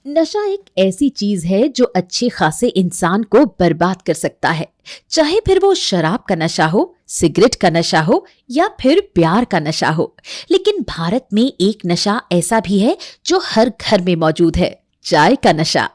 नशा एक ऐसी चीज है जो अच्छे खासे इंसान को बर्बाद कर सकता है, चाहे फिर वो शराब का नशा हो, सिगरेट का नशा हो या फिर प्यार का नशा हो। लेकिन भारत में एक नशा ऐसा भी है जो हर घर में मौजूद है, चाय का नशा।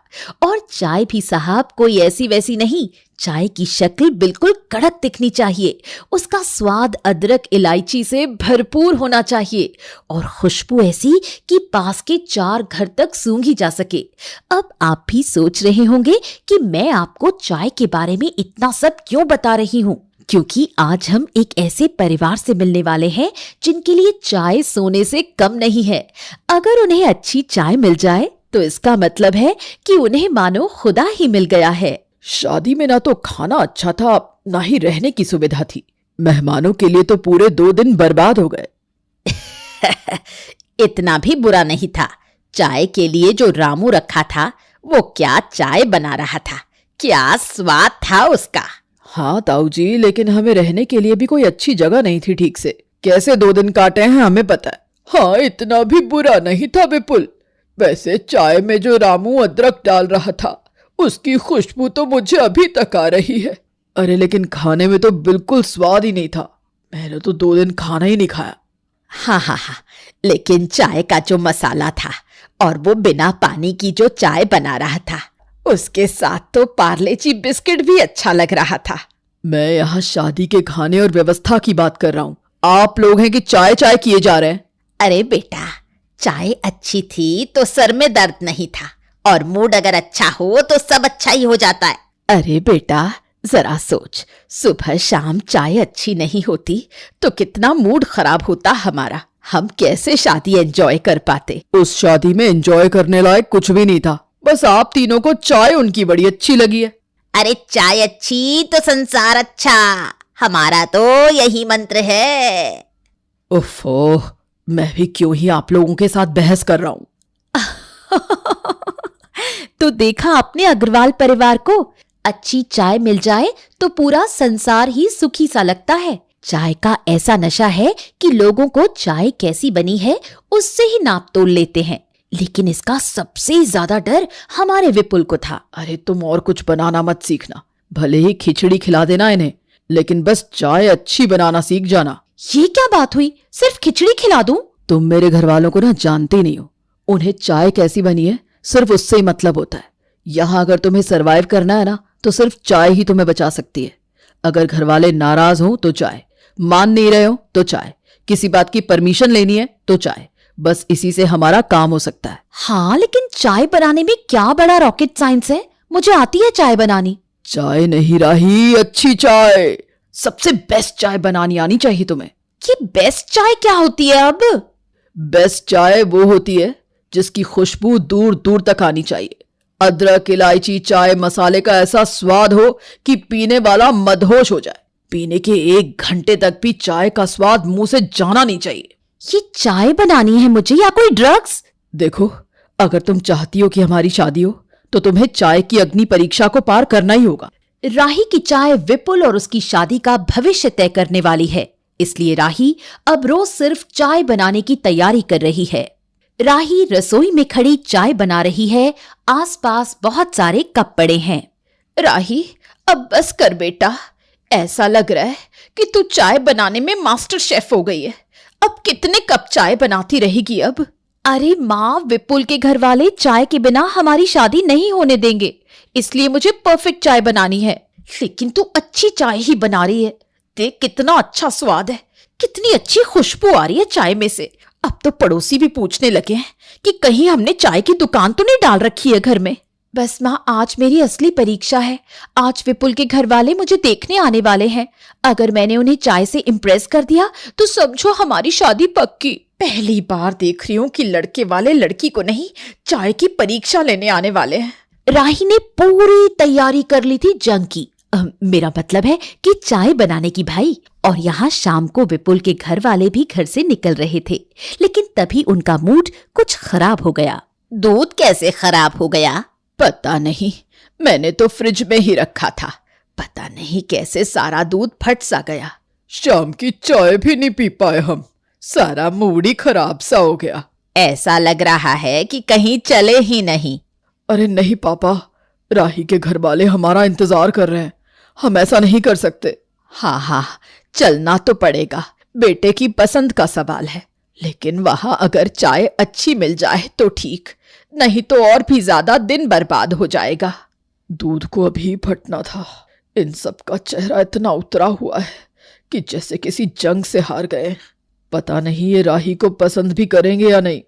और चाय भी साहब कोई ऐसी वैसी नहीं, चाय की शक्ल बिल्कुल कड़क दिखनी चाहिए, उसका स्वाद अदरक इलायची से भरपूर होना चाहिए और खुशबू ऐसी कि पास के 4 घर तक सूंघी जा सके। अब आप भी सोच रहे होंगे कि मैं आपको चाय के बारे में इतना सब क्यों बता रही हूँ, क्योंकि आज हम एक ऐसे परिवार से मिलने वाले हैं जिनके लिए चाय सोने से कम नहीं है। अगर उन्हें अच्छी चाय मिल जाए तो इसका मतलब है कि उन्हें मानो खुदा ही मिल गया है। शादी में ना तो खाना अच्छा था, ना ही रहने की सुविधा थी। मेहमानों के लिए तो पूरे 2 दिन बर्बाद हो गए। इतना भी बुरा नहीं था। चाय के लिए जो रामू रखा था वो क्या चाय बना रहा था, क्या स्वाद था उसका। हाँ ताऊ जी, लेकिन हमें रहने के लिए भी कोई अच्छी जगह नहीं थी ठीक से। कैसे 2 दिन काटे हैं हमें पता है। हाँ, इतना भी बुरा नहीं था विपुल। वैसे चाय में जो रामू अदरक डाल रहा था उसकी खुशबू तो मुझे अभी तक आ रही है। अरे लेकिन खाने में तो बिल्कुल स्वाद ही नहीं था। मैंने तो 2 दिन खाना ही नहीं खाया। हाँ, लेकिन चाय का जो मसाला था और वो बिना पानी की जो चाय बना रहा था, उसके साथ तो पार्ले जी बिस्किट भी अच्छा लग रहा था। मैं यहाँ शादी के खाने और व्यवस्था की बात कर रहा हूँ। आप लोग हैं कि चाय चाय किए जा रहे हैं। अरे बेटा, चाय अच्छी थी तो सर में दर्द नहीं था, और मूड अगर अच्छा हो तो सब अच्छा ही हो जाता है। अरे बेटा जरा सोच, सुबह शाम चाय अच्छी नहीं होती तो कितना मूड खराब होता हमारा। हम कैसे शादी एंजॉय कर पाते। उस शादी में एंजॉय करने लायक कुछ भी नहीं था। बस आप तीनों को चाय उनकी बड़ी अच्छी लगी है। अरे चाय अच्छी तो संसार अच्छा, हमारा तो यही मंत्र है। ओफो, मैं भी क्यों ही आप लोगों के साथ बहस कर रहा हूँ। तो देखा आपने अग्रवाल परिवार को, अच्छी चाय मिल जाए तो पूरा संसार ही सुखी सा लगता है। चाय का ऐसा नशा है कि लोगों को चाय कैसी बनी है उससे ही नाप तोल लेते हैं। लेकिन इसका सबसे ज्यादा डर हमारे विपुल को था। अरे तुम और कुछ बनाना मत सीखना, भले ही खिचड़ी खिला देना इन्हें, लेकिन बस चाय अच्छी बनाना सीख जाना। ये क्या बात हुई, सिर्फ खिचड़ी खिला दूं? तुम मेरे घर वालों को ना जानते नहीं हो। उन्हें चाय कैसी बनी है सिर्फ उससे ही मतलब होता है। यहाँ अगर तुम्हें सरवाइव करना है ना तो सिर्फ चाय ही तुम्हें बचा सकती है। अगर घर वाले नाराज हो तो चाय, मान नहीं रहे हो तो चाय, किसी बात की परमिशन लेनी है तो चाय, बस इसी से हमारा काम हो सकता है। हाँ, लेकिन चाय बनाने में क्या बड़ा रॉकेट साइंस है, मुझे आती है चाय बनानी। चाय नहीं राही, अच्छी चाय, सबसे बेस्ट चाय बनानी आनी चाहिए तुम्हें। ये बेस्ट चाय क्या होती है अब? बेस्ट चाय वो होती है जिसकी खुशबू दूर दूर तक आनी चाहिए। अदरक इलायची चाय मसाले का ऐसा स्वाद हो कि पीने वाला मदहोश हो जाए। पीने के 1 घंटे तक भी चाय का स्वाद मुंह से जाना नहीं चाहिए। ये चाय बनानी है मुझे या कोई ड्रग्स? देखो, अगर तुम चाहती हो कि हमारी शादी हो तो तुम्हें चाय की अग्नि परीक्षा को पार करना ही होगा। राही की चाय विपुल और उसकी शादी का भविष्य तय करने वाली है, इसलिए राही अब रोज सिर्फ चाय बनाने की तैयारी कर रही है। राही रसोई में खड़ी चाय बना रही है, आसपास बहुत सारे कप पड़े हैं। राही, अब बस कर बेटा, ऐसा लग रहा है कि तू चाय बनाने में मास्टर शेफ हो गई है। अब कितने कप चाय बनाती रहेगी अब? अरे माँ, विपुल के घर वाले चाय के बिना हमारी शादी नहीं होने देंगे, इसलिए मुझे परफेक्ट चाय बनानी है। लेकिन तू अच्छी चाय ही बना रही है, देख कितना अच्छा स्वाद है, कितनी अच्छी खुशबू आ रही है चाय में से। अब तो पड़ोसी भी पूछने लगे हैं कि कहीं हमने चाय की दुकान तो नहीं डाल रखी है घर में। बस माँ, आज मेरी असली परीक्षा है। आज विपुल के घर वाले मुझे देखने आने वाले हैं। अगर मैंने उन्हें चाय से इम्प्रेस कर दिया तो समझो हमारी शादी पक्की। पहली बार देख रही हूँ कि लड़के वाले लड़की को नहीं, चाय की परीक्षा लेने आने वाले हैं। राही ने पूरी तैयारी कर ली थी जंग की, मेरा मतलब है कि चाय बनाने की भाई। और यहाँ शाम को विपुल के घर वाले भी घर से निकल रहे थे, लेकिन तभी उनका मूड कुछ खराब हो गया। दूध कैसे खराब हो गया? पता नहीं, मैंने तो फ्रिज में ही रखा था, पता नहीं कैसे सारा दूध फट सा गया। शाम की चाय भी नहीं पी पाए हम, सारा मूड ही खराब सा हो गया। ऐसा लग रहा है कि कहीं चले ही नहीं। अरे नहीं पापा, राही के घर वाले हमारा इंतजार कर रहे हैं, हम ऐसा नहीं कर सकते। हाँ हाँ, चलना तो पड़ेगा, बेटे की पसंद का सवाल है। लेकिन वहां अगर चाय अच्छी मिल जाए तो ठीक, नहीं तो और भी ज्यादा दिन बर्बाद हो जाएगा। दूध को अभी फटना था। इन सब का चेहरा इतना उतरा हुआ है कि जैसे किसी जंग से हार गए। पता नहीं ये राही को पसंद भी करेंगे या नहीं।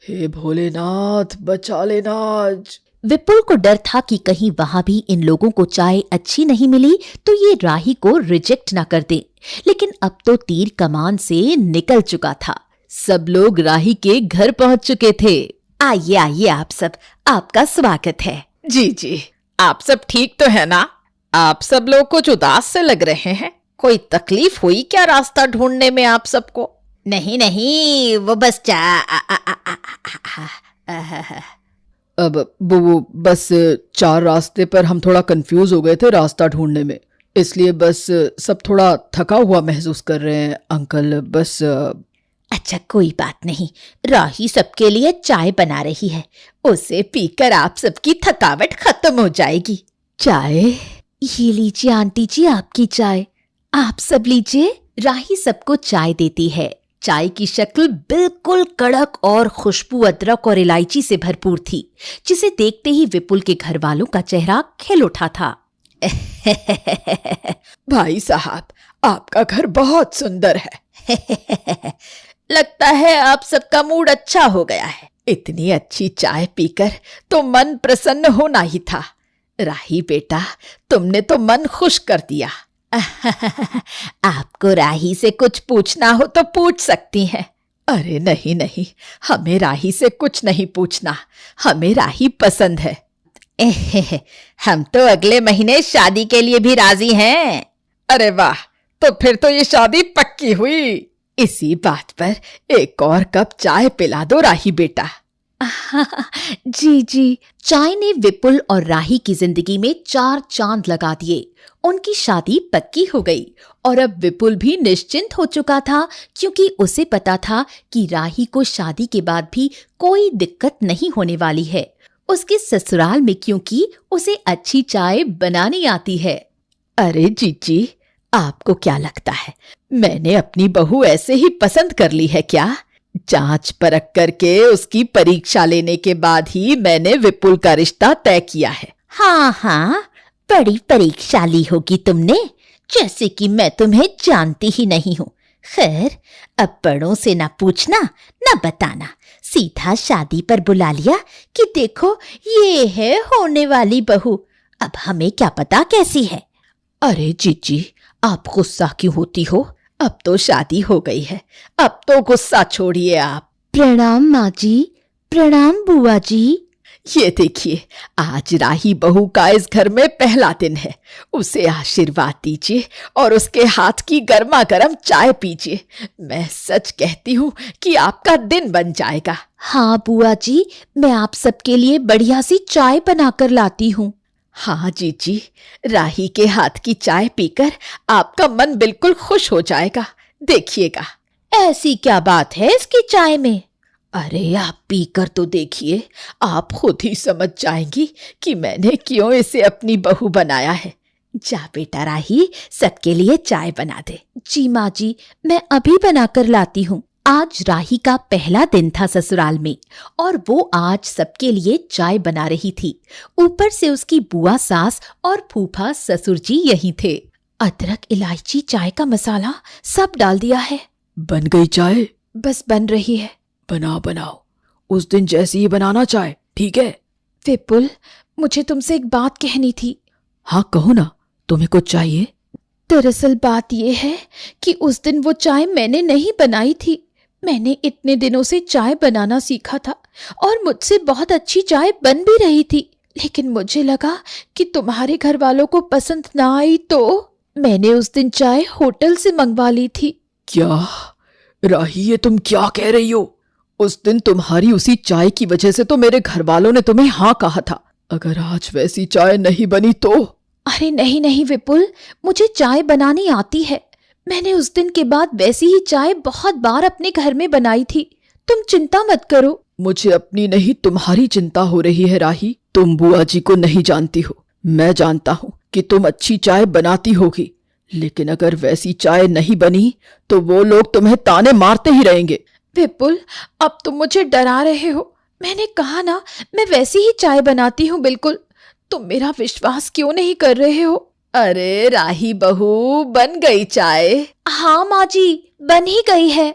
हे भोलेनाथ, बचा लेना आज। विपुल को डर था कि कहीं वहां भी इन लोगों को चाय अच्छी नहीं मिली तो ये राही को रिजेक्ट ना कर दे। लेकिन अब तो तीर कमान से निकल चुका था। सब लोग राही के घर पहुंच चुके थे। आइए आइए आप सब, आपका स्वागत है। जी जी, आप सब ठीक तो है ना? आप सब लोग कुछ उदास से लग रहे हैं। कोई तकलीफ हुई क्या रास्ता ढूंढने में आप सबको? नहीं नहीं, वो बस अब वो बस 4 रास्ते पर हम थोड़ा कंफ्यूज हो गए थे रास्ता ढूंढने में, इसलिए बस सब थोड़ा थका हुआ महसूस कर रहे हैं अंकल। बस अच्छा कोई बात नहीं, राही सबके लिए चाय बना रही है, उसे पीकर आप सबकी थकावट खत्म हो जाएगी। चाय? ये लीजिए आंटी जी आपकी चाय, आप सब लीजिए। राही सबको चाय देती है। चाय की शक्ल बिल्कुल कड़क और खुशबू अदरक और इलायची से भरपूर थी, जिसे देखते ही विपुल के घर वालों का चेहरा खिल उठा था। भाई साहब, आपका घर बहुत सुंदर है। लगता है आप सबका मूड अच्छा हो गया है। इतनी अच्छी चाय पीकर तो मन प्रसन्न होना ही था। राही बेटा, तुमने तो मन खुश कर दिया। आपको राही से कुछ पूछना हो तो पूछ सकती हैं। अरे नहीं नहीं, हमें राही से कुछ नहीं पूछना, हमें राही पसंद है। हम तो अगले महीने शादी के लिए भी राजी हैं। अरे वाह, तो फिर तो ये शादी पक्की हुई। इसी बात पर एक और कप चाय पिला दो राही बेटा। जी जी। चाय ने विपुल और राही की जिंदगी में 4 चांद लगा दिए। उनकी शादी पक्की हो गई और अब विपुल भी निश्चिंत हो चुका था, क्योंकि उसे पता था कि राही को शादी के बाद भी कोई दिक्कत नहीं होने वाली है उसके ससुराल में, क्योंकि उसे अच्छी चाय बनानी आती है। अरे जीजी, आपको क्या लगता है मैंने अपनी बहू ऐसे ही पसंद कर ली है क्या? जांच परख करके उसकी परीक्षा लेने के बाद ही मैंने विपुल का रिश्ता तय किया है। हाँ हाँ, बड़ी परीक्षा ली होगी तुमने, जैसे कि मैं तुम्हें जानती ही नहीं हूँ। खैर, अब बड़ों से ना पूछना ना बताना, सीधा शादी पर बुला लिया कि देखो ये है होने वाली बहू। अब हमें क्या पता कैसी है। अरे जीजी, आप गुस्सा क्यों होती हो? अब तो शादी हो गई है, अब तो गुस्सा छोड़िए आप। प्रणाम माँ जी। प्रणाम बुआ जी। ये देखिए, आज राही बहू का इस घर में पहला दिन है। उसे आशीर्वाद दीजिए और उसके हाथ की गर्मा गर्म चाय पीजिए। मैं सच कहती हूँ कि आपका दिन बन जाएगा। हाँ बुआ जी, मैं आप सबके लिए बढ़िया सी चाय बनाकर लाती हूँ। हाँ जीजी, राही के हाथ की चाय पीकर आपका मन बिल्कुल खुश हो जाएगा, देखिएगा। ऐसी क्या बात है इसकी चाय में? अरे आप पीकर तो देखिए, आप खुद ही समझ जाएंगी कि मैंने क्यों इसे अपनी बहू बनाया है। जा बेटा राही, सबके लिए चाय बना दे। जी माँ जी, मैं अभी बनाकर लाती हूँ। आज राही का पहला दिन था ससुराल में और वो आज सबके लिए चाय बना रही थी। ऊपर से उसकी बुआ सास और फूफा ससुर जी यहीं थे। अदरक, इलायची, चाय का मसाला सब डाल दिया है। बन गई चाय? बस बन रही है। बनाओ, उस दिन जैसी ही बनाना चाय, ठीक है? विपुल, मुझे तुमसे एक बात कहनी थी। हाँ कहो ना, तुम्हें कुछ चाहिए? दरअसल बात यह है कि उस दिन वो चाय मैंने नहीं बनाई थी। मैंने इतने दिनों से चाय बनाना सीखा था और मुझसे बहुत अच्छी चाय बन भी रही थी, लेकिन मुझे लगा कि तुम्हारे घर वालों को पसंद ना आई तो मैंने उस दिन चाय होटल से मंगवा ली थी। क्या राही, ये तुम क्या कह रही हो? उस दिन तुम्हारी उसी चाय की वजह से तो मेरे घर वालों ने तुम्हें हाँ कहा था। अगर आज वैसी चाय नहीं बनी तो? अरे नहीं नहीं विपुल, मुझे चाय बनानी आती है। मैंने उस दिन के बाद वैसी ही चाय बहुत बार अपने घर में बनाई थी। तुम चिंता मत करो। मुझे अपनी नहीं तुम्हारी चिंता हो रही है राही। तुम बुआ जी को नहीं जानती हो। मैं जानता हूँ कि तुम अच्छी चाय बनाती होगी, लेकिन अगर वैसी चाय नहीं बनी तो वो लोग तुम्हें ताने मारते ही रहेंगे। विपुल, अब तुम मुझे डरा रहे हो। मैंने कहा ना, मैं वैसी ही चाय बनाती हूँ बिल्कुल। तुम मेरा विश्वास क्यों नहीं कर रहे हो? अरे राही बहू, बन गई चाय? हाँ माँ जी, बन ही गई है।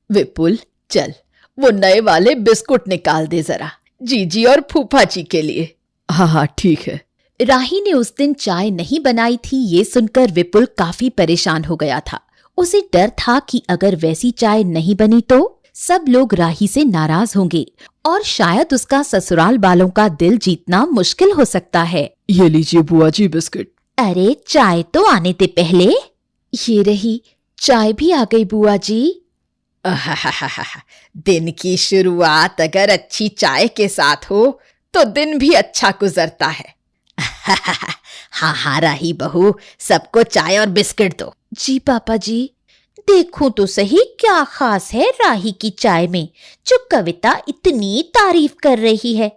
विपुल चल, वो नए वाले बिस्कुट निकाल दे जरा, जीजी और फूफा जी के लिए। हाँ हाँ ठीक है। राही ने उस दिन चाय नहीं बनाई थी, ये सुनकर विपुल काफी परेशान हो गया था। उसे डर था कि अगर वैसी चाय नहीं बनी तो सब लोग राही से नाराज होंगे और शायद उसका ससुराल वालों का दिल जीतना मुश्किल हो सकता है। ये लीजिए बुआ जी बिस्किट। अरे चाय तो आने दे पहले। ये रही, चाय भी आ गई बुआ जी। दिन की शुरुआत अगर अच्छी चाय के साथ हो तो दिन भी अच्छा गुजरता है। हाँ हाँ राही बहू, सबको चाय और बिस्किट दो। जी पापा जी। देखूं तो सही क्या खास है राही की चाय में, जो कविता इतनी तारीफ कर रही है।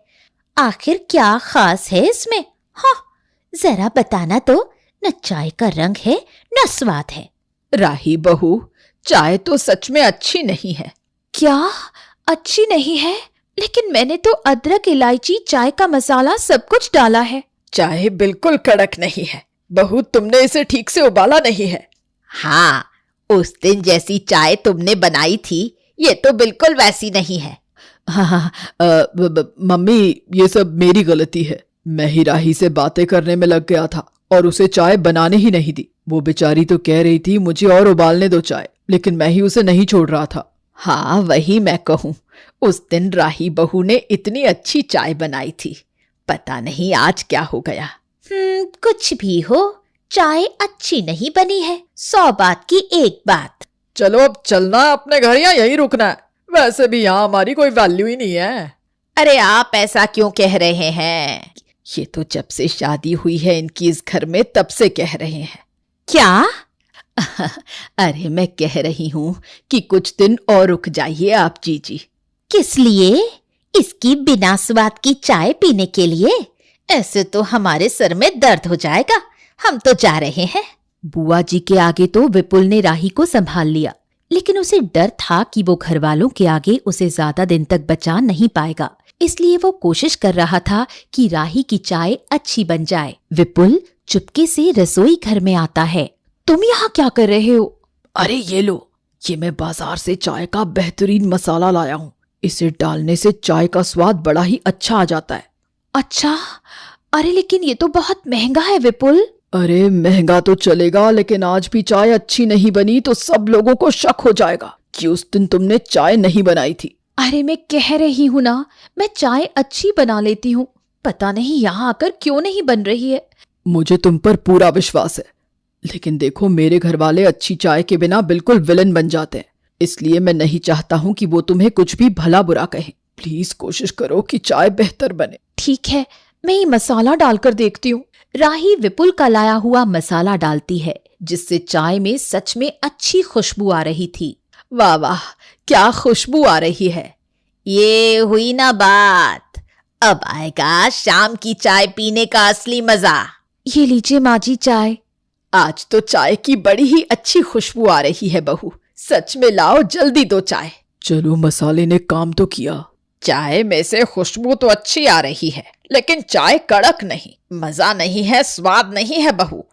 आखिर क्या खास है इसमें? हाँ, जरा बताना तो। न चाय का रंग है न स्वाद है। राही बहू, चाय तो सच में अच्छी नहीं है। क्या अच्छी नहीं है? लेकिन मैंने तो अदरक, इलायची, चाय का मसाला सब कुछ डाला है। चाय बिल्कुल कड़क नहीं है बहू, तुमने इसे ठीक से उबाला नहीं है। हाँ, उस दिन जैसी चाय तुमने बनाई थी ये तो बिल्कुल वैसी नहीं है। हाँ, मम्मी ये सब मेरी गलती है। मैं ही राही से बातें करने में लग गया था और उसे चाय बनाने ही नहीं दी। वो बेचारी तो कह रही थी मुझे और उबालने दो चाय, लेकिन मैं ही उसे नहीं छोड़ रहा था। हाँ वही मैं कहूँ, उस दिन राही बहू ने इतनी अच्छी चाय बनाई थी, पता नहीं आज क्या हो गया। कुछ भी हो, चाय अच्छी नहीं बनी है, 100 बात की एक बात। चलो अब चलना है अपने घर या यहीं रुकना है? वैसे भी यहाँ हमारी कोई वैल्यू ही नहीं है। अरे आप ऐसा क्यों कह रहे हैं? ये तो जब से शादी हुई है इनकी इस घर में तब से कह रहे हैं। क्या? अरे मैं कह रही हूँ कि कुछ दिन और रुक जाइए आप जीजी। किस लिए? इसकी बिना स्वाद की चाय पीने के लिए? ऐसे तो हमारे सर में दर्द हो जाएगा। हम तो जा रहे हैं। बुआ जी के आगे तो विपुल ने राही को संभाल लिया, लेकिन उसे डर था कि वो घर वालों के आगे उसे ज्यादा दिन तक बचा नहीं पाएगा। इसलिए वो कोशिश कर रहा था कि राही की चाय अच्छी बन जाए। विपुल चुपके से रसोई घर में आता है। तुम यहाँ क्या कर रहे हो? अरे ये लो, ये मैं बाजार से चाय का बेहतरीन मसाला लाया हूँ। इसे डालने से चाय का स्वाद बड़ा ही अच्छा आ जाता है। अच्छा, अरे लेकिन ये तो बहुत महंगा है विपुल। अरे महंगा तो चलेगा, लेकिन आज भी चाय अच्छी नहीं बनी तो सब लोगों को शक हो जाएगा कि उस दिन तुमने चाय नहीं बनाई थी। अरे मैं कह रही हूँ ना, मैं चाय अच्छी बना लेती हूँ। पता नहीं यहाँ आकर क्यों नहीं बन रही है। मुझे तुम पर पूरा विश्वास है, लेकिन देखो मेरे घर वाले अच्छी चाय के बिना बिल्कुल विलन बन जाते हैं। इसलिए मैं नहीं चाहता हूँ कि वो तुम्हें कुछ भी भला बुरा कहें। प्लीज कोशिश करो कि चाय बेहतर बने। ठीक है, मैं ये मसाला डालकर देखती हूँ। राही विपुल का लाया हुआ मसाला डालती है, जिससे चाय में सच में अच्छी खुशबू आ रही थी। वाह वाह, क्या खुशबू आ रही है। ये हुई ना बात, अब आएगा शाम की चाय पीने का असली मजा। ये लीजिए माँ जी चाय। आज तो चाय की बड़ी ही अच्छी खुशबू आ रही है बहू, सच में लाओ जल्दी दो चाय। चलो मसाले ने काम तो किया। चाय में से खुशबू तो अच्छी आ रही है, लेकिन चाय कड़क नहीं, मजा नहीं है, स्वाद नहीं है बहू।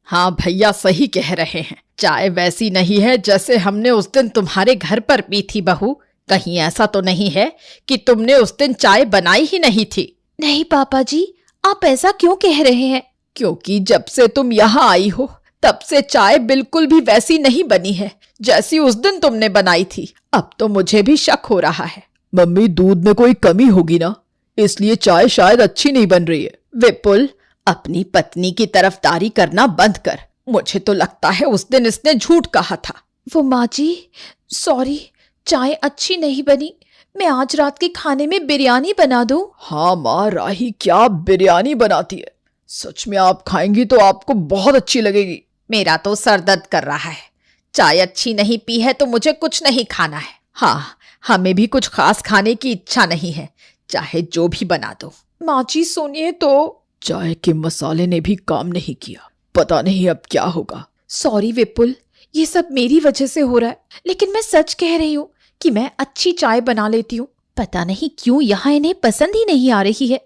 हाँ भैया सही कह रहे हैं, चाय वैसी नहीं है जैसे हमने उस दिन तुम्हारे घर पर पी थी बहू। कहीं ऐसा तो नहीं है कि तुमने उस दिन चाय बनाई ही नहीं थी? नहीं पापा जी, आप ऐसा क्यों कह रहे हैं? क्योंकि जब से तुम यहाँ आई हो तब से चाय बिल्कुल भी वैसी नहीं बनी है जैसी उस दिन तुमने बनाई थी। अब तो मुझे भी शक हो रहा है। मम्मी दूध में कोई कमी होगी ना, इसलिए चाय शायद अच्छी नहीं बन रही है। विपुल, अपनी पत्नी की तरफदारी करना बंद कर। मुझे तो लगता है उस दिन इसने झूठ कहा था। वो माँ जी सॉरी, चाय अच्छी नहीं बनी। मैं आज रात के खाने में बिरयानी बना दूं? हाँ माँ, राही क्या बिरयानी बनाती है। सच में आप खाएंगी तो आपको बहुत अच्छी लगेगी। मेरा तो सर दर्द कर रहा है। चाय अच्छी नहीं पी है तो मुझे कुछ नहीं खाना है। हाँ, हमें भी कुछ खास खाने की इच्छा नहीं है, चाहे जो भी बना दो। माँ जी सुनिए तो। चाय के मसाले ने भी काम नहीं किया, पता नहीं अब क्या होगा। सॉरी विपुल, ये सब मेरी वजह से हो रहा है, लेकिन मैं सच कह रही हूँ कि मैं अच्छी चाय बना लेती हूँ। पता नहीं क्यों यहाँ इन्हें पसंद ही नहीं आ रही है।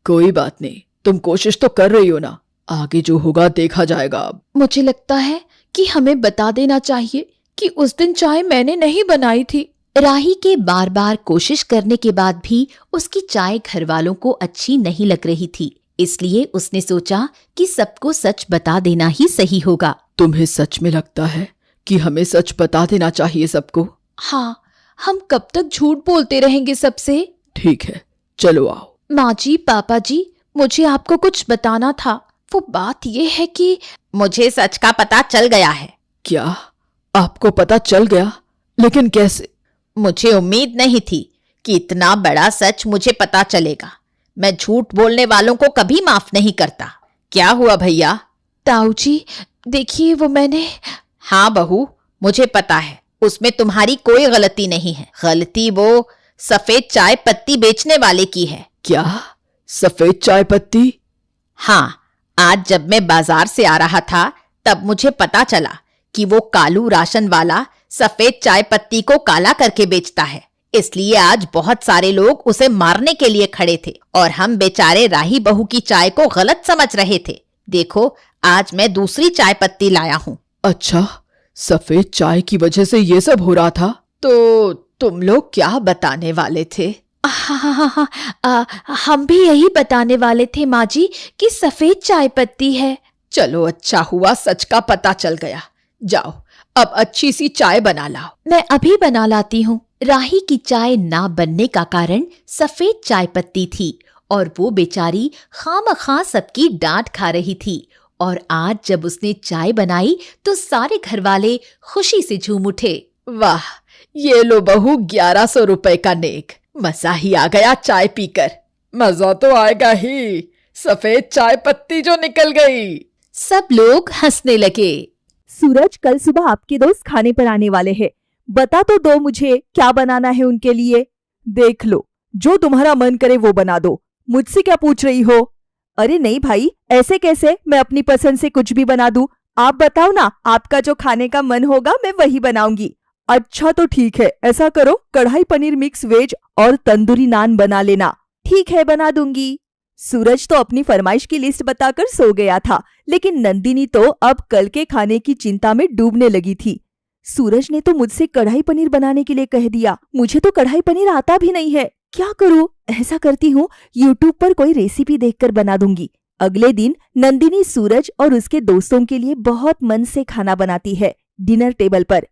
कोई बात नहीं, तुम कोशिश तो कर रही हो ना, आगे जो होगा देखा जाएगा। अब मुझे लगता है कि हमें बता देना चाहिए कि उस दिन चाय मैंने नहीं बनाई थी। राही के बार बार कोशिश करने के बाद भी उसकी चाय घर वालों को अच्छी नहीं लग रही थी, इसलिए उसने सोचा कि सबको सच बता देना ही सही होगा। तुम्हें सच में लगता है कि हमें सच बता देना चाहिए सबको? हाँ, हम कब तक झूठ बोलते रहेंगे सबसे? ठीक है, चलो आओ। माँ जी, पापा जी, मुझे आपको कुछ बताना था। वो बात ये है कि मुझे सच का पता चल गया है। क्या आपको पता चल गया? लेकिन कैसे? मुझे उम्मीद नहीं थी कि इतना बड़ा सच मुझे पता चलेगा। मैं झूठ बोलने वालों को कभी माफ नहीं करता। क्या हुआ भैया? ताऊ जी, देखिए वो मैंने। हाँ बहू, मुझे पता है, उसमें तुम्हारी कोई गलती नहीं है। गलती वो सफेद चाय पत्ती बेचने वाले की है। क्या? सफेद चाय पत्ती? हाँ, आज जब मैं बाजार से आ रहा था तब मुझे पता चला कि वो कालू राशन वाला सफेद चाय पत्ती को काला करके बेचता है। इसलिए आज बहुत सारे लोग उसे मारने के लिए खड़े थे और हम बेचारे राही बहू की चाय को गलत समझ रहे थे। देखो, आज मैं दूसरी चाय पत्ती लाया हूँ। अच्छा, सफेद चाय की वजह से ये सब हो रहा था? तो तुम लोग क्या बताने वाले थे? हाँ, हम भी यही बताने वाले थे माँ जी कि सफेद चाय पत्ती है। चलो अच्छा हुआ सच का पता चल गया। जाओ, अब अच्छी सी चाय बना लाओ। मैं अभी बना लाती हूँ। राही की चाय ना बनने का कारण सफेद चाय पत्ती थी और वो बेचारी खामखा सबकी डांट खा रही थी। और आज जब उसने चाय बनाई तो सारे घरवाले खुशी से झूम उठे। वाह, ये लो बहू 1100 रुपए का नेक। मजा ही आ गया चाय पीकर। मजा तो आएगा ही, सफेद चाय पत्ती जो निकल गई। सब लोग हंसने लगे। सूरज, कल सुबह आपके दोस्त खाने पर आने वाले हैं। बता तो दो मुझे क्या बनाना है उनके लिए। देख लो, जो तुम्हारा मन करे वो बना दो। मुझसे क्या पूछ रही हो? अरे नहीं भाई, ऐसे कैसे? मैं अपनी पसंद से कुछ भी बना दूं। आप बताओ ना, आपका जो खाने का मन होगा मैं वही बनाऊंगी। अच्छा तो ठीक है, ऐसा करो, कढ़ाई पनीर मिक्स वेज और तंदूरी नान बना लेना। ठीक है, बना दूंगी। सूरज तो अपनी फरमाइश की लिस्ट बताकर सो गया था, लेकिन नंदिनी तो अब कल के खाने की चिंता में डूबने लगी थी। सूरज ने तो मुझसे कढ़ाई पनीर बनाने के लिए कह दिया। मुझे तो कढ़ाई पनीर आता भी नहीं है, क्या करूं? ऐसा करती हूँ, यूट्यूब पर कोई रेसिपी देखकर बना दूंगी। अगले दिन नंदिनी सूरज और उसके दोस्तों के लिए बहुत मन से खाना बनाती है डिनर टेबल पर।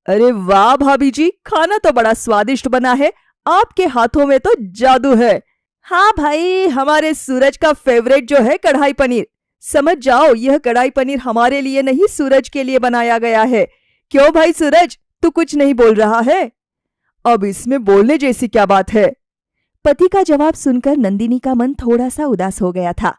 अरे वाह भाभी जी, खाना तो बड़ा स्वादिष्ट बना है। आपके हाथों में तो जादू है। हाँ भाई, हमारे सूरज का फेवरेट जो है कढ़ाई पनीर। समझ जाओ, यह कढ़ाई पनीर हमारे लिए नहीं सूरज के लिए बनाया गया है। क्यों भाई सूरज, तू कुछ नहीं बोल रहा है? अब इसमें बोलने जैसी क्या बात है? पति का जवाब सुनकर नंदिनी का मन थोड़ा सा उदास हो गया था।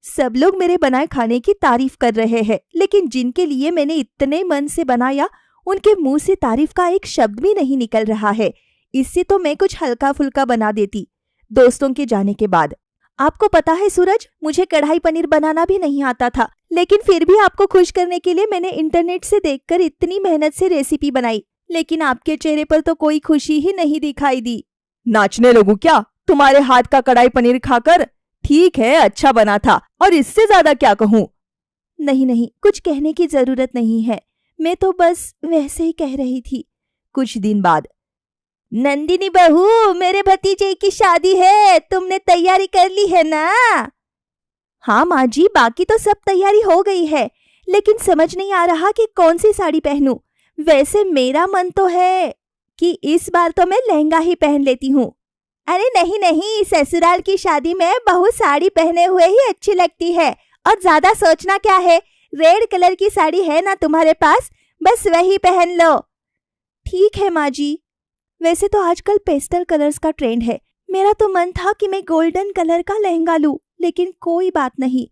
सब लोग मेरे बनाए खाने की तारीफ कर रहे हैं, लेकिन जिनके लिए मैंने इतने मन से बनाया उनके मुंह से तारीफ का एक शब्द भी नहीं निकल रहा है। इससे तो मैं कुछ हल्का फुल्का बना देती दोस्तों के जाने के बाद। आपको पता है सूरज, मुझे कढ़ाई पनीर बनाना भी नहीं आता था, लेकिन फिर भी आपको खुश करने के लिए मैंने इंटरनेट से देखकर इतनी मेहनत से रेसिपी बनाई, लेकिन आपके चेहरे पर तो कोई खुशी ही नहीं दिखाई दी। नाचने लगूं क्या तुम्हारे हाथ का कढ़ाई पनीर खाकर? ठीक है, अच्छा बना था, और इससे ज्यादा क्या कहूँ? नहीं नहीं, कुछ कहने की जरूरत नहीं है, मैं तो बस वैसे ही कह रही थी। कुछ दिन बाद, नंदिनी बहू, मेरे भतीजे की शादी है, तुमने तैयारी कर ली है ना? हाँ माँ जी, बाकी तो सब तैयारी हो गई है, लेकिन समझ नहीं आ रहा कि कौन सी साड़ी पहनूं। वैसे मेरा मन तो है कि इस बार तो मैं लहंगा ही पहन लेती हूँ। अरे नहीं नहीं, ससुराल की शादी में बहू साड़ी पहने हुए ही अच्छी लगती है, और ज्यादा सोचना क्या है, रेड कलर की साड़ी है ना तुम्हारे पास, बस वही पहन लो। ठीक है माँ जी। वैसे तो आजकल पेस्टल कलर्स का ट्रेंड है, मेरा तो मन था कि मैं गोल्डन कलर का लहंगा लूं, लेकिन कोई बात नहीं,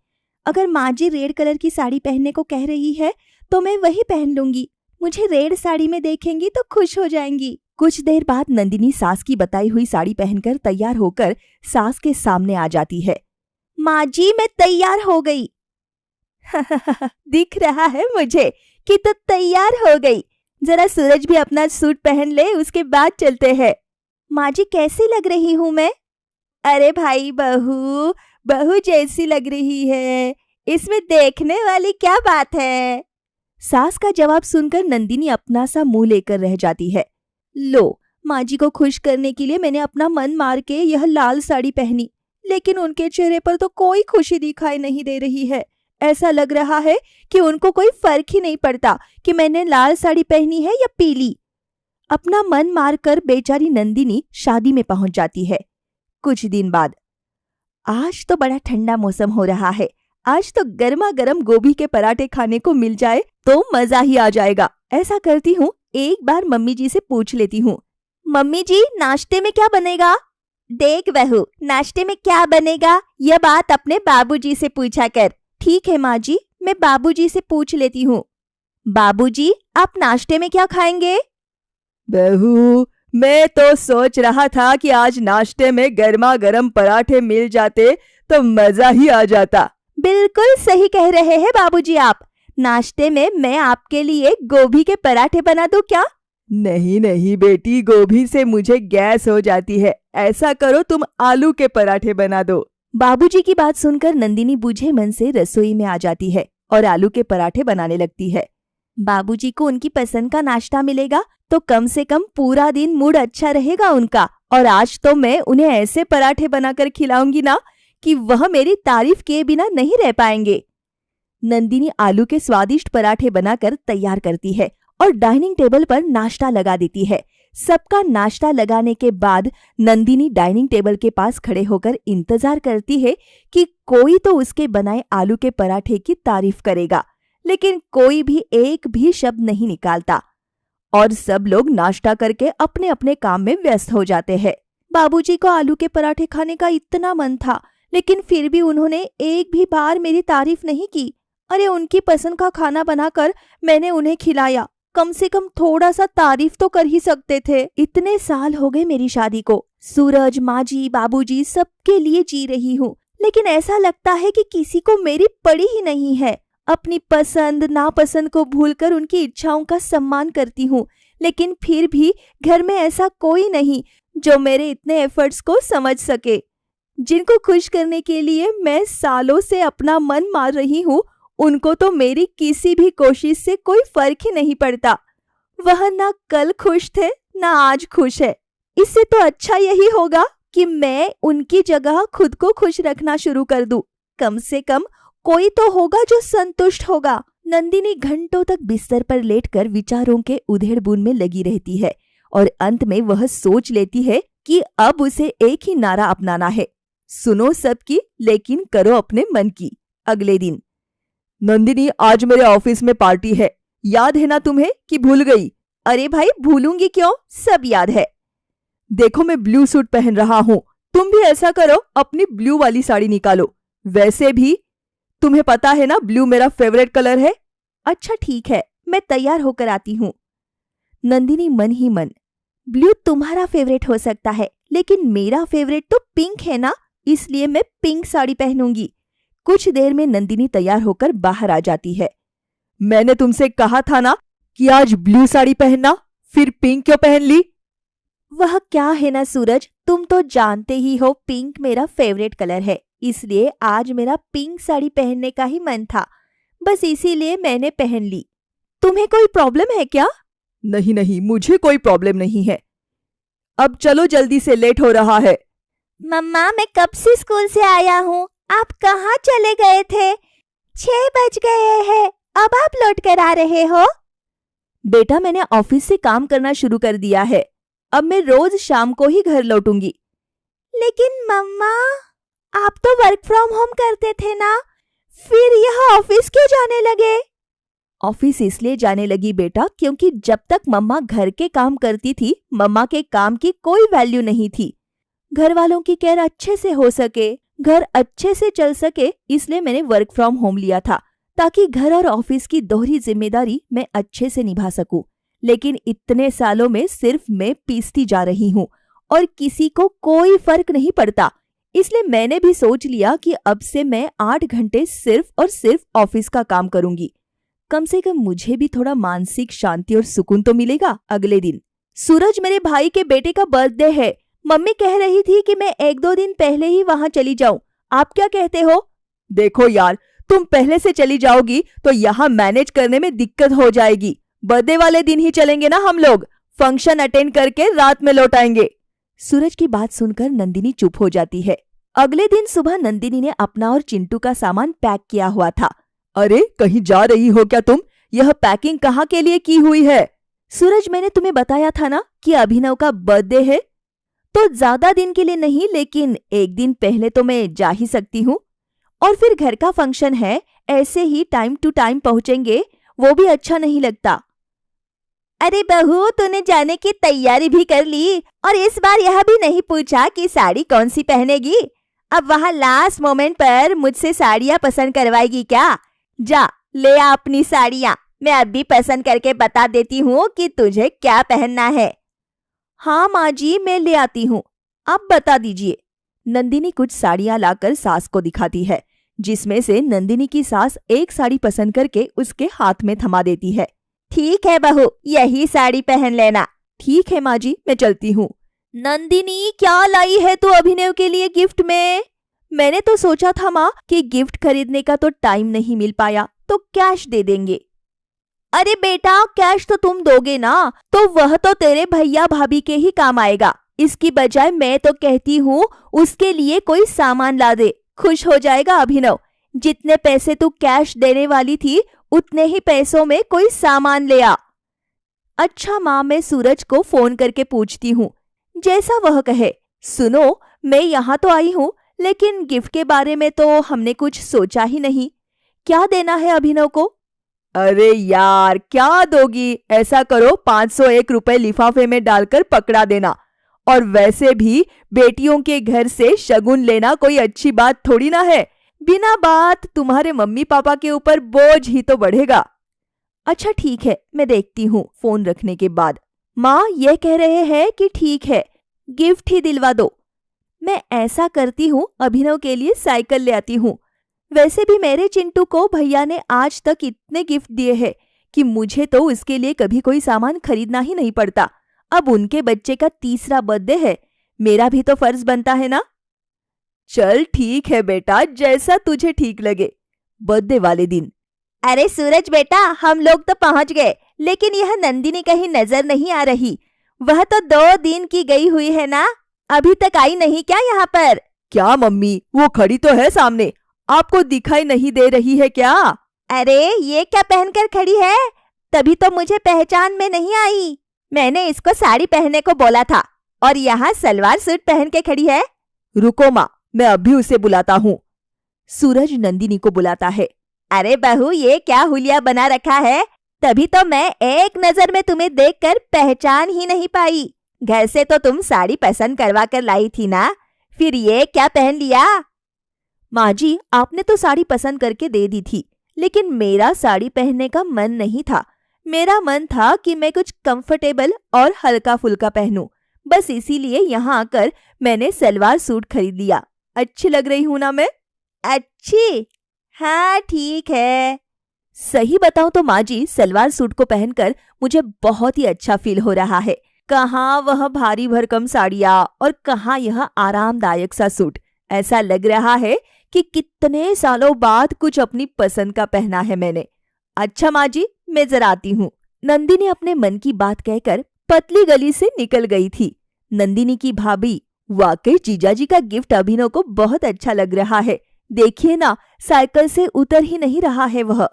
अगर माँ जी रेड कलर की साड़ी पहनने को कह रही है तो मैं वही पहन लूंगी। मुझे रेड साड़ी में देखेंगी तो खुश हो जाएंगी। कुछ देर बाद नंदिनी सास की बताई हुई साड़ी पहनकर तैयार होकर सास के सामने आ जाती है। माँ जी, मैं तैयार हो गई। दिख रहा है मुझे कि तो तैयार हो गई। जरा सूरज भी अपना सूट पहन ले, उसके बाद चलते हैं। माँ जी, कैसी लग रही हूँ मैं? अरे भाई, बहू बहू जैसी लग रही है, इसमें देखने वाली क्या बात है? सास का जवाब सुनकर नंदिनी अपना सा मुंह लेकर रह जाती है। लो, माँ जी को खुश करने के लिए मैंने अपना मन मार के यह लाल साड़ी पहनी, लेकिन उनके चेहरे पर तो कोई खुशी दिखाई नहीं दे रही है। ऐसा लग रहा है कि उनको कोई फर्क ही नहीं पड़ता कि मैंने लाल साड़ी पहनी है या पीली। अपना मन मारकर बेचारी नंदिनी शादी में पहुंच जाती है। कुछ दिन बाद, आज तो बड़ा ठंडा मौसम हो रहा है, आज तो गर्मा गर्म गोभी के पराठे खाने को मिल जाए तो मजा ही आ जाएगा। ऐसा करती हूँ, एक बार मम्मी जी से पूछ लेती हूँ। मम्मी जी, नाश्ते में क्या बनेगा? देख बहू, नाश्ते में क्या बनेगा यह बात अपने बाबूजी से पूछा कर। ठीक है माँ जी, मैं बाबूजी से पूछ लेती हूँ। बाबूजी, आप नाश्ते में क्या खाएंगे? बहू, मैं तो सोच रहा था कि आज नाश्ते में गर्मा गर्म पराठे मिल जाते तो मजा ही आ जाता। बिल्कुल सही कह रहे हैं बाबूजी आप। नाश्ते में मैं आपके लिए गोभी के पराठे बना दूं क्या? नहीं नहीं बेटी, गोभी से मुझे गैस हो जाती है। ऐसा करो, तुम आलू के पराठे बना दो। बाबूजी की बात सुनकर नंदिनी बूझे मन से रसोई में आ जाती है और आलू के पराठे बनाने लगती है। बाबूजी को उनकी पसंद का नाश्ता मिलेगा तो कम से कम पूरा दिन मूड अच्छा रहेगा उनका। और आज तो मैं उन्हें ऐसे पराठे बनाकर खिलाऊंगी ना कि वह मेरी तारीफ किए बिना नहीं रह पाएंगे। नंदिनी आलू के स्वादिष्ट पराठे बनाकर तैयार करती है और डाइनिंग टेबल पर नाश्ता लगा देती है। सबका नाश्ता लगाने के बाद नंदिनी डाइनिंग टेबल के पास खड़े होकर इंतजार करती है कि कोई तो उसके बनाए आलू के पराठे की तारीफ करेगा, लेकिन कोई भी एक भी शब्द नहीं निकालता और सब लोग नाश्ता करके अपने अपने काम में व्यस्त हो जाते हैं। बाबूजी को आलू के पराठे खाने का इतना मन था, लेकिन फिर भी उन्होंने एक भी बार मेरी तारीफ नहीं की। अरे, उनकी पसंद का खाना बनाकर मैंने उन्हें खिलाया, कम से कम थोड़ा सा तारीफ तो कर ही सकते थे। इतने साल हो गए मेरी शादी को, सूरज, माँ जी, बाबूजी सबके लिए जी रही हूँ, लेकिन ऐसा लगता है कि किसी को मेरी पड़ी ही नहीं है। अपनी पसंद नापसंद को भूलकर उनकी इच्छाओं का सम्मान करती हूँ, लेकिन फिर भी घर में ऐसा कोई नहीं जो मेरे इतने एफर्ट्स को समझ सके। जिनको खुश करने के लिए मैं सालों से अपना मन मार रही हूँ, उनको तो मेरी किसी भी कोशिश से कोई फर्क ही नहीं पड़ता। वह ना कल खुश थे ना आज खुश है। इससे तो अच्छा यही होगा कि मैं उनकी जगह खुद को खुश रखना शुरू कर दूं। कम से कम कोई तो होगा जो संतुष्ट होगा। नंदिनी घंटों तक बिस्तर पर लेटकर विचारों के उधेड़-बुन में लगी रहती है और अंत में वह सोच लेती है कि अब उसे एक ही नारा अपनाना है, सुनो सबकी लेकिन करो अपने मन की। अगले दिन, नंदिनी, आज मेरे ऑफिस में पार्टी है, याद है ना तुम्हें कि भूल गई? अरे भाई, भूलूंगी क्यों, सब याद है। देखो, मैं ब्लू सूट पहन रहा हूँ, तुम भी ऐसा करो, अपनी ब्लू वाली साड़ी निकालो। वैसे भी तुम्हें पता है ना, ब्लू मेरा फेवरेट कलर है। अच्छा ठीक है, मैं तैयार होकर आती हूँ। नंदिनी मन ही मन, ब्लू तुम्हारा फेवरेट हो सकता है, लेकिन मेरा फेवरेट तो पिंक है ना, इसलिए मैं पिंक साड़ी पहनूंगी। कुछ देर में नंदिनी तैयार होकर बाहर आ जाती है। मैंने तुमसे कहा था ना कि आज ब्लू साड़ी पहनना, फिर पिंक क्यों पहन ली? वह क्या है ना सूरज, तुम तो जानते ही हो पिंक मेरा फेवरेट कलर है, इसलिए आज मेरा पिंक साड़ी पहनने का ही मन था, बस इसीलिए मैंने पहन ली। तुम्हें कोई प्रॉब्लम है क्या? नहीं नहीं, मुझे कोई प्रॉब्लम नहीं है। अब चलो, जल्दी से, लेट हो रहा है। मम्मा, मैं कब से स्कूल से आया हूँ, आप कहाँ चले गए थे? 6 बज गए हैं, अब आप लौट कर आ रहे हो? बेटा, मैंने ऑफिस से काम करना शुरू कर दिया है, अब मैं रोज शाम को ही घर लौटूंगी। लेकिन मम्मा, आप तो वर्क फ्रॉम होम करते थे ना, फिर यह ऑफिस क्यों जाने लगे? ऑफिस इसलिए जाने लगी बेटा, क्योंकि जब तक मम्मा घर के काम करती थी, मम्मा के काम की कोई वैल्यू नहीं थी। घर वालों की केयर अच्छे से हो सके, घर अच्छे से चल सके, इसलिए मैंने वर्क फ्रॉम होम लिया था, ताकि घर और ऑफिस की दोहरी जिम्मेदारी मैं अच्छे से निभा सकूं। लेकिन इतने सालों में सिर्फ मैं पीसती जा रही हूँ और किसी को कोई फर्क नहीं पड़ता। इसलिए मैंने भी सोच लिया कि अब से मैं 8 घंटे सिर्फ और सिर्फ ऑफिस का काम करूंगी। कम से कम मुझे भी थोड़ा मानसिक शांति और सुकून तो मिलेगा। अगले दिन सूरज, मेरे भाई के बेटे का बर्थडे है। मम्मी कह रही थी कि मैं 1-2 दिन पहले ही वहां चली जाऊं। आप क्या कहते हो? देखो यार, तुम पहले से चली जाओगी तो यहाँ मैनेज करने में दिक्कत हो जाएगी। बर्थडे वाले दिन ही चलेंगे ना हम लोग, फंक्शन अटेंड करके रात में लौट आएंगे। सूरज की बात सुनकर नंदिनी चुप हो जाती है। अगले दिन सुबह नंदिनी ने अपना और चिंटू का सामान पैक किया हुआ था। अरे कहीं जा रही हो क्या तुम? यह पैकिंग कहाँ के लिए की हुई है? सूरज, मैंने तुम्हें बताया था ना कि अभिनव का बर्थडे है, तो ज्यादा दिन के लिए नहीं, लेकिन 1 दिन पहले तो मैं जा ही सकती हूँ। और फिर घर का फंक्शन है, ऐसे ही टाइम टू टाइम पहुंचेंगे वो भी अच्छा नहीं लगता। अरे बहू, तूने जाने की तैयारी भी कर ली और इस बार यह भी नहीं पूछा कि साड़ी कौन सी पहनेगी। अब वहां लास्ट मोमेंट पर मुझसे साड़ियां पसंद करवाएगी क्या? जा ले आ अपनी साड़ियां, मैं अभी पसंद करके बता देती हूँ कि तुझे क्या पहनना है। हाँ माँ जी, मैं ले आती हूँ, आप बता दीजिए। नंदिनी कुछ साड़ियां लाकर सास को दिखाती है, जिसमें से नंदिनी की सास एक साड़ी पसंद करके उसके हाथ में थमा देती है। ठीक है बहू, यही साड़ी पहन लेना। ठीक है माँ जी, मैं चलती हूँ। नंदिनी, क्या लाई है तू अभिनव के लिए गिफ्ट में? मैंने तो सोचा था माँ कि गिफ्ट खरीदने का तो टाइम नहीं मिल पाया, तो कैश दे देंगे। अरे बेटा, कैश तो तुम दोगे ना, तो वह तो तेरे भैया भाभी के ही काम आएगा। इसकी बजाय मैं तो कहती हूँ उसके लिए कोई सामान ला दे, खुश हो जाएगा अभिनव। जितने पैसे तू कैश देने वाली थी उतने ही पैसों में कोई सामान ले आ। अच्छा माँ, मैं सूरज को फोन करके पूछती हूँ, जैसा वह कहे। सुनो, मैं यहाँ तो आई हूँ, लेकिन गिफ्ट के बारे में तो हमने कुछ सोचा ही नहीं। क्या देना है अभिनव को? अरे यार, क्या दोगी? ऐसा करो, 501 रुपए लिफाफे में डालकर पकड़ा देना। और वैसे भी बेटियों के घर से शगुन लेना कोई अच्छी बात थोड़ी ना है। बिना बात तुम्हारे मम्मी पापा के ऊपर बोझ ही तो बढ़ेगा। अच्छा ठीक है, मैं देखती हूँ। फोन रखने के बाद माँ ये कह रहे हैं कि ठीक है, गिफ्ट ही दिलवा दो। मैं ऐसा करती हूँ, अभिनव के लिए साइकिल ले आती हूँ। वैसे भी मेरे चिंटू को भैया ने आज तक इतने गिफ्ट दिए हैं कि मुझे तो उसके लिए कभी कोई सामान खरीदना ही नहीं पड़ता। अब उनके बच्चे का 3रा बर्थडे है, मेरा भी तो फर्ज बनता है ना। चल ठीक है बेटा, जैसा तुझे ठीक लगे। बर्थडे वाले दिन, अरे सूरज बेटा, हम लोग तो पहुंच गए, लेकिन यह नंदिनी कहीं नजर नहीं आ रही। वह तो 2 दिन की गई हुई है ना, अभी तक आई नहीं क्या यहाँ पर? क्या मम्मी, वो खड़ी तो है सामने, आपको दिखाई नहीं दे रही है क्या? अरे ये क्या पहनकर खड़ी है? तभी तो मुझे पहचान में नहीं आई। मैंने इसको साड़ी पहनने को बोला था और यहाँ सलवार सूट पहन के खड़ी है। रुको माँ, मैं अभी उसे बुलाता हूँ। सूरज नंदिनी को बुलाता है। अरे बहू, ये क्या हुलिया बना रखा है? तभी तो मैं एक नजर में तुम्हें देखकर पहचान ही नहीं पाई। घर से तो तुम साड़ी पसंद करवा कर लाई थी ना, फिर ये क्या पहन लिया? माँ जी, आपने तो साड़ी पसंद करके दे दी थी, लेकिन मेरा साड़ी पहनने का मन नहीं था। मेरा मन था कि मैं कुछ कंफर्टेबल और हल्का फुल्का पहनूं। बस इसीलिए यहाँ आकर मैंने सलवार सूट खरीद लिया। अच्छी लग रही हूं ना मैं? अच्छी? हाँ ठीक है। सही बताऊं तो माँ जी, सलवार सूट को पहनकर मुझे बहुत ही अच्छा फील हो रहा है। कहाँ वह भारी भरकम साड़ियाँ और कहाँ यह आरामदायक सा सूट। ऐसा लग रहा है कि कितने सालों बाद कुछ अपनी पसंद का पहना है मैंने। अच्छा माँ जी, मैं जरा आती हूँ। नंदिनी अपने मन की बात कहकर पतली गली से निकल गई थी। नंदिनी की भाभी, वाकई जीजाजी का गिफ्ट अभिनव को बहुत अच्छा लग रहा है। देखिए ना, साइकिल से उतर ही नहीं रहा है वह।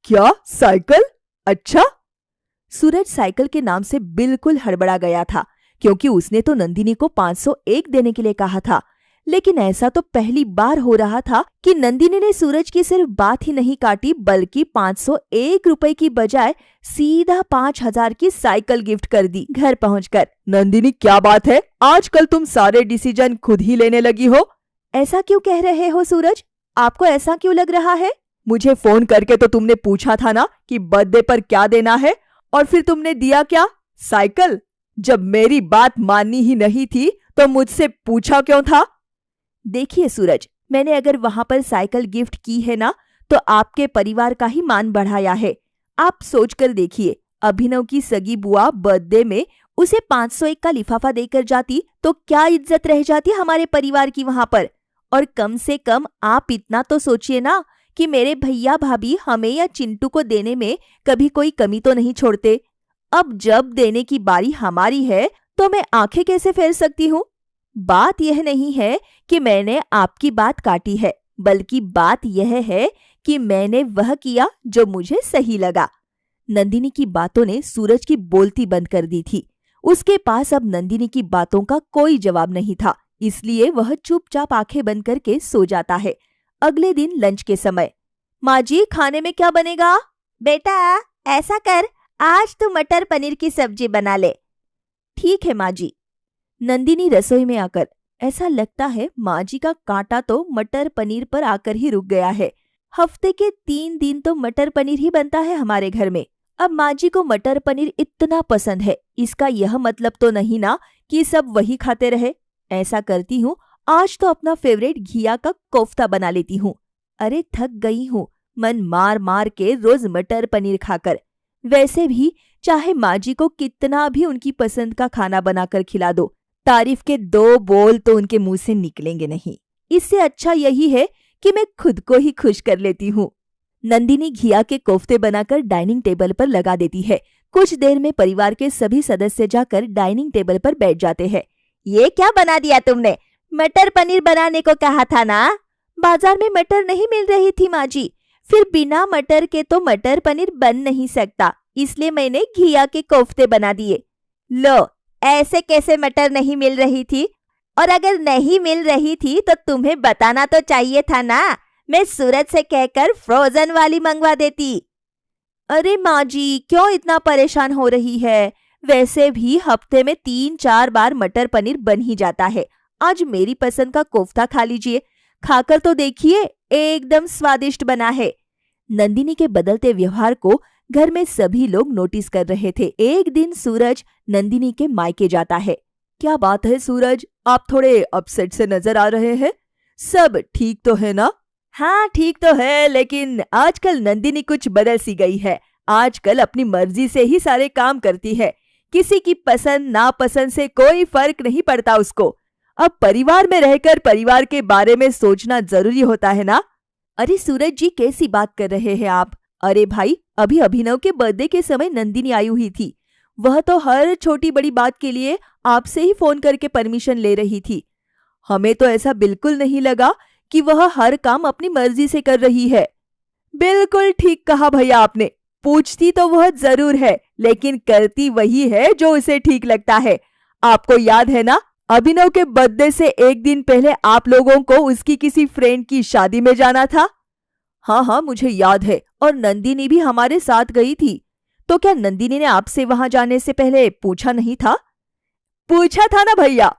क्या साइकिल? अच्छा। सूरज साइकिल के नाम से बिल्कुल हड़बड़ा गया था, क्योंकि उसने तो नंदिनी को 501 देने के लिए कहा था। लेकिन ऐसा तो पहली बार हो रहा था कि नंदिनी ने सूरज की सिर्फ बात ही नहीं काटी, बल्कि 501 रुपए की बजाय सीधा 5000 की साइकिल गिफ्ट कर दी घर पहुंचकर। नंदिनी, क्या बात है? आजकल तुम सारे डिसीजन खुद ही लेने लगी हो। ऐसा क्यों कह रहे हो सूरज? आपको ऐसा क्यों लग रहा है? मुझे फोन करके तो तुमने पूछा था ना कि बर्थडे पर क्या देना है, और फिर तुमने दिया क्या? साइकिल? जब मेरी बात माननी ही नहीं थी तो मुझसे पूछा क्यों था? देखिए सूरज, मैंने अगर वहां पर साइकिल गिफ्ट की है ना, तो आपके परिवार का ही मान बढ़ाया है। आप सोचकर देखिए, अभिनव की सगी बुआ बर्थडे में उसे 501 का लिफाफा देकर जाती तो क्या इज्जत रह जाती हमारे परिवार की वहां पर। और कम से कम आप इतना तो सोचिए ना कि मेरे भैया भाभी हमें या चिंटू को देने में कभी कोई कमी तो नहीं छोड़ते। अब जब देने की बारी हमारी है तो मैं आंखें कैसे फेर सकती हूँ? बात यह नहीं है कि मैंने आपकी बात काटी है, बल्कि बात यह है कि मैंने वह किया जो मुझे सही लगा। नंदिनी की बातों ने सूरज की बोलती बंद कर दी थी। उसके पास अब नंदिनी की बातों का कोई जवाब नहीं था, इसलिए वह चुपचाप आंखें बंद करके सो जाता है। अगले दिन लंच के समय, माँ जी खाने में क्या बनेगा? बेटा ऐसा कर, आज तू मटर पनीर की सब्जी बना ले। ठीक है माँ जी। नंदिनी रसोई में आकर ऐसा लगता है माँ जी का कांटा तो मटर पनीर पर आकर ही रुक गया है। हफ्ते के 3 दिन तो मटर पनीर ही बनता है हमारे घर में। अब माँ जी को मटर पनीर इतना पसंद है, इसका यह मतलब तो नहीं ना कि सब वही खाते रहे। ऐसा करती हूँ, आज तो अपना फेवरेट घिया का कोफ्ता बना लेती हूँ। अरे थक गई हूँ मन मार मार के रोज मटर पनीर खाकर। वैसे भी चाहे माँ जी को कितना भी उनकी पसंद का खाना बनाकर खिला दो, तारीफ के 2 बोल तो उनके मुंह से निकलेंगे नहीं। इससे अच्छा यही है कि मैं खुद को ही खुश कर लेती हूँ। नंदिनी घिया के कोफ्ते बनाकर डाइनिंग टेबल पर लगा देती है। कुछ देर में परिवार के सभी सदस्य जाकर डाइनिंग टेबल पर बैठ जाते हैं। ये क्या बना दिया तुमने? मटर पनीर बनाने को कहा था ना? बाजार में मटर नहीं मिल रही थी माँ जी, फिर बिना मटर के तो मटर पनीर बन नहीं सकता, इसलिए मैंने घिया के कोफ्ते बना दिए। लो, ऐसे कैसे मटर नहीं मिल रही थी? और अगर नहीं मिल रही थी तो तुम्हें बताना तो चाहिए था ना, मैं सूरज से कहकर फ्रोजन वाली मंगवा देती। अरे माँ जी क्यों इतना परेशान हो रही है? वैसे भी हफ्ते में 3-4 बार मटर पनीर बन ही जाता है। आज मेरी पसंद का कोफ्ता खा लीजिए, खाकर तो देखिए, एकदम स्वादिष्ट बना है। नंदिनी के बदलते व्यवहार को घर में सभी लोग नोटिस कर रहे थे। एक दिन सूरज नंदिनी के मायके जाता है। क्या बात है सूरज, आप थोड़े अपसेट से नजर आ रहे हैं। सब ठीक तो है ना? हाँ ठीक तो है, लेकिन आजकल नंदिनी कुछ बदल सी गई है। आजकल अपनी मर्जी से ही सारे काम करती है, किसी की पसंद नापसंद से कोई फर्क नहीं पड़ता उसको। अब परिवार में रहकर परिवार के बारे में सोचना जरूरी होता है ना। अरे सूरज जी कैसी बात कर रहे हैं आप? अरे भाई, अभी अभिनव के बर्थडे के समय नंदिनी आई हुई थी। वह तो हर छोटी बड़ी बात के लिए आपसे ही फोन करके परमिशन ले रही थी। हमें तो ऐसा बिल्कुल नहीं लगा कि वह हर काम अपनी मर्जी से कर रही है। बिल्कुल ठीक कहा भैया आपने। पूछती तो वह जरूर है, लेकिन करती वही है जो उसे ठीक लगता है। आपको याद है ना, अभिनव के बर्थडे से एक दिन पहले आप लोगों को उसकी किसी फ्रेंड की शादी में जाना था। हाँ हाँ मुझे याद है, और नंदिनी भी हमारे साथ गई थी। तो क्या नंदिनी ने आपसे वहां जाने से पहले पूछा नहीं था? पूछा था ना भैया,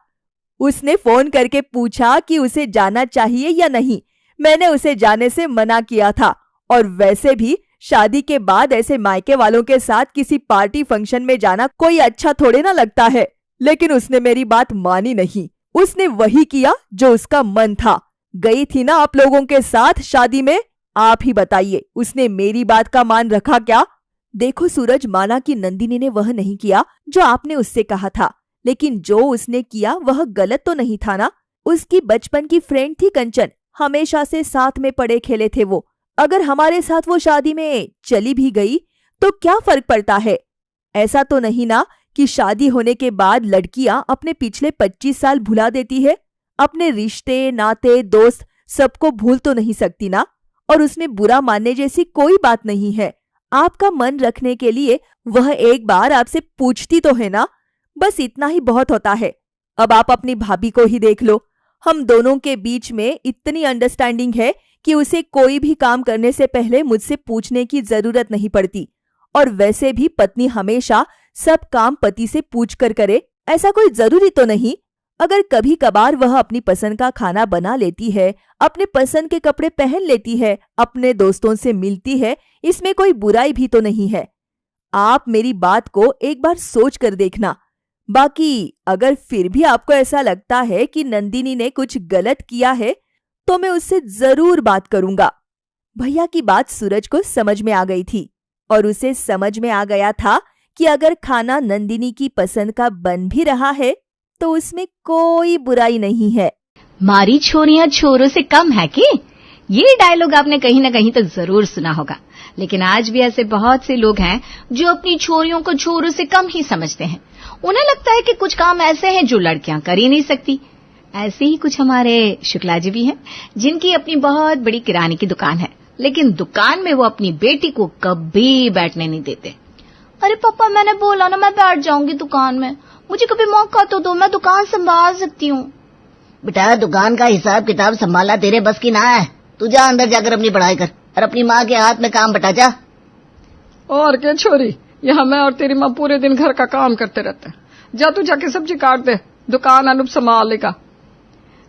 उसने फोन करके पूछा कि उसे जाना चाहिए या नहीं। मैंने उसे जाने से मना किया था, और वैसे भी शादी के बाद ऐसे मायके वालों के साथ किसी पार्टी फंक्शन में जाना कोई अच्छा थोड़े ना लगता है। लेकिन उसने मेरी बात मानी नहीं, उसने वही किया जो उसका मन था। गई थी ना आप लोगों के साथ शादी में। आप ही बताइए, उसने मेरी बात का मान रखा क्या? देखो सूरज, माना कि नंदिनी ने वह नहीं किया जो आपने उससे कहा था, लेकिन जो उसने किया वह गलत तो नहीं था ना। उसकी बचपन की फ्रेंड थी कंचन, हमेशा से साथ में पड़े खेले थे वो। अगर हमारे साथ वो शादी में चली भी गई तो क्या फर्क पड़ता है? ऐसा तो नहीं ना कि शादी होने के बाद लड़कियां अपने पिछले 25 साल भुला देती है। अपने रिश्ते नाते दोस्त सबको भूल तो नहीं सकती ना। और उसमें बुरा मानने जैसी कोई बात नहीं है। आपका मन रखने के लिए वह एक बार आपसे पूछती तो है ना, बस इतना ही बहुत होता है। अब आप अपनी भाभी को ही देख लो, हम दोनों के बीच में इतनी अंडरस्टैंडिंग है कि उसे कोई भी काम करने से पहले मुझसे पूछने की जरूरत नहीं पड़ती। और वैसे भी पत्नी हमेशा सब काम पति से पूछकर करे, ऐसा कोई जरूरी तो नहीं। अगर कभी कभार वह अपनी पसंद का खाना बना लेती है, अपने पसंद के कपड़े पहन लेती है, अपने दोस्तों से मिलती है, इसमें कोई बुराई भी तो नहीं है। आप मेरी बात को एक बार सोच कर देखना। बाकी अगर फिर भी आपको ऐसा लगता है कि नंदिनी ने कुछ गलत किया है तो मैं उससे जरूर बात करूंगा। भैया की बात सूरज को समझ में आ गई थी और उसे समझ में आ गया था कि अगर खाना नंदिनी की पसंद का बन भी रहा है तो उसमें कोई बुराई नहीं है। मारी छोरियां छोरों से कम है कि? ये डायलॉग आपने कहीं ना कहीं तो जरूर सुना होगा, लेकिन आज भी ऐसे बहुत से लोग हैं जो अपनी छोरियों को छोरों से कम ही समझते हैं। उन्हें लगता है कि कुछ काम ऐसे हैं जो लड़कियां कर ही नहीं सकती। ऐसे ही कुछ हमारे शुक्ला जी भी हैं, जिनकी अपनी बहुत बड़ी किराने की दुकान है, लेकिन दुकान में वो अपनी बेटी को कभी बैठने नहीं देते। अरे पापा, मैंने बोला ना मैं बैठ जाऊंगी दुकान में, मुझे कभी मौका तो दो, मैं दुकान संभाल सकती हूँ। बेटा, दुकान का हिसाब किताब संभालना तेरे बस की ना है। तू जा अंदर जाकर अपनी पढ़ाई कर और अपनी माँ के हाथ में काम बटा जा। और क्या छोरी, यहाँ मैं और तेरी माँ पूरे दिन घर का काम करते रहते हैं। जा तू जाके सब्जी काट दे, दुकान अनूप संभाल लेगा।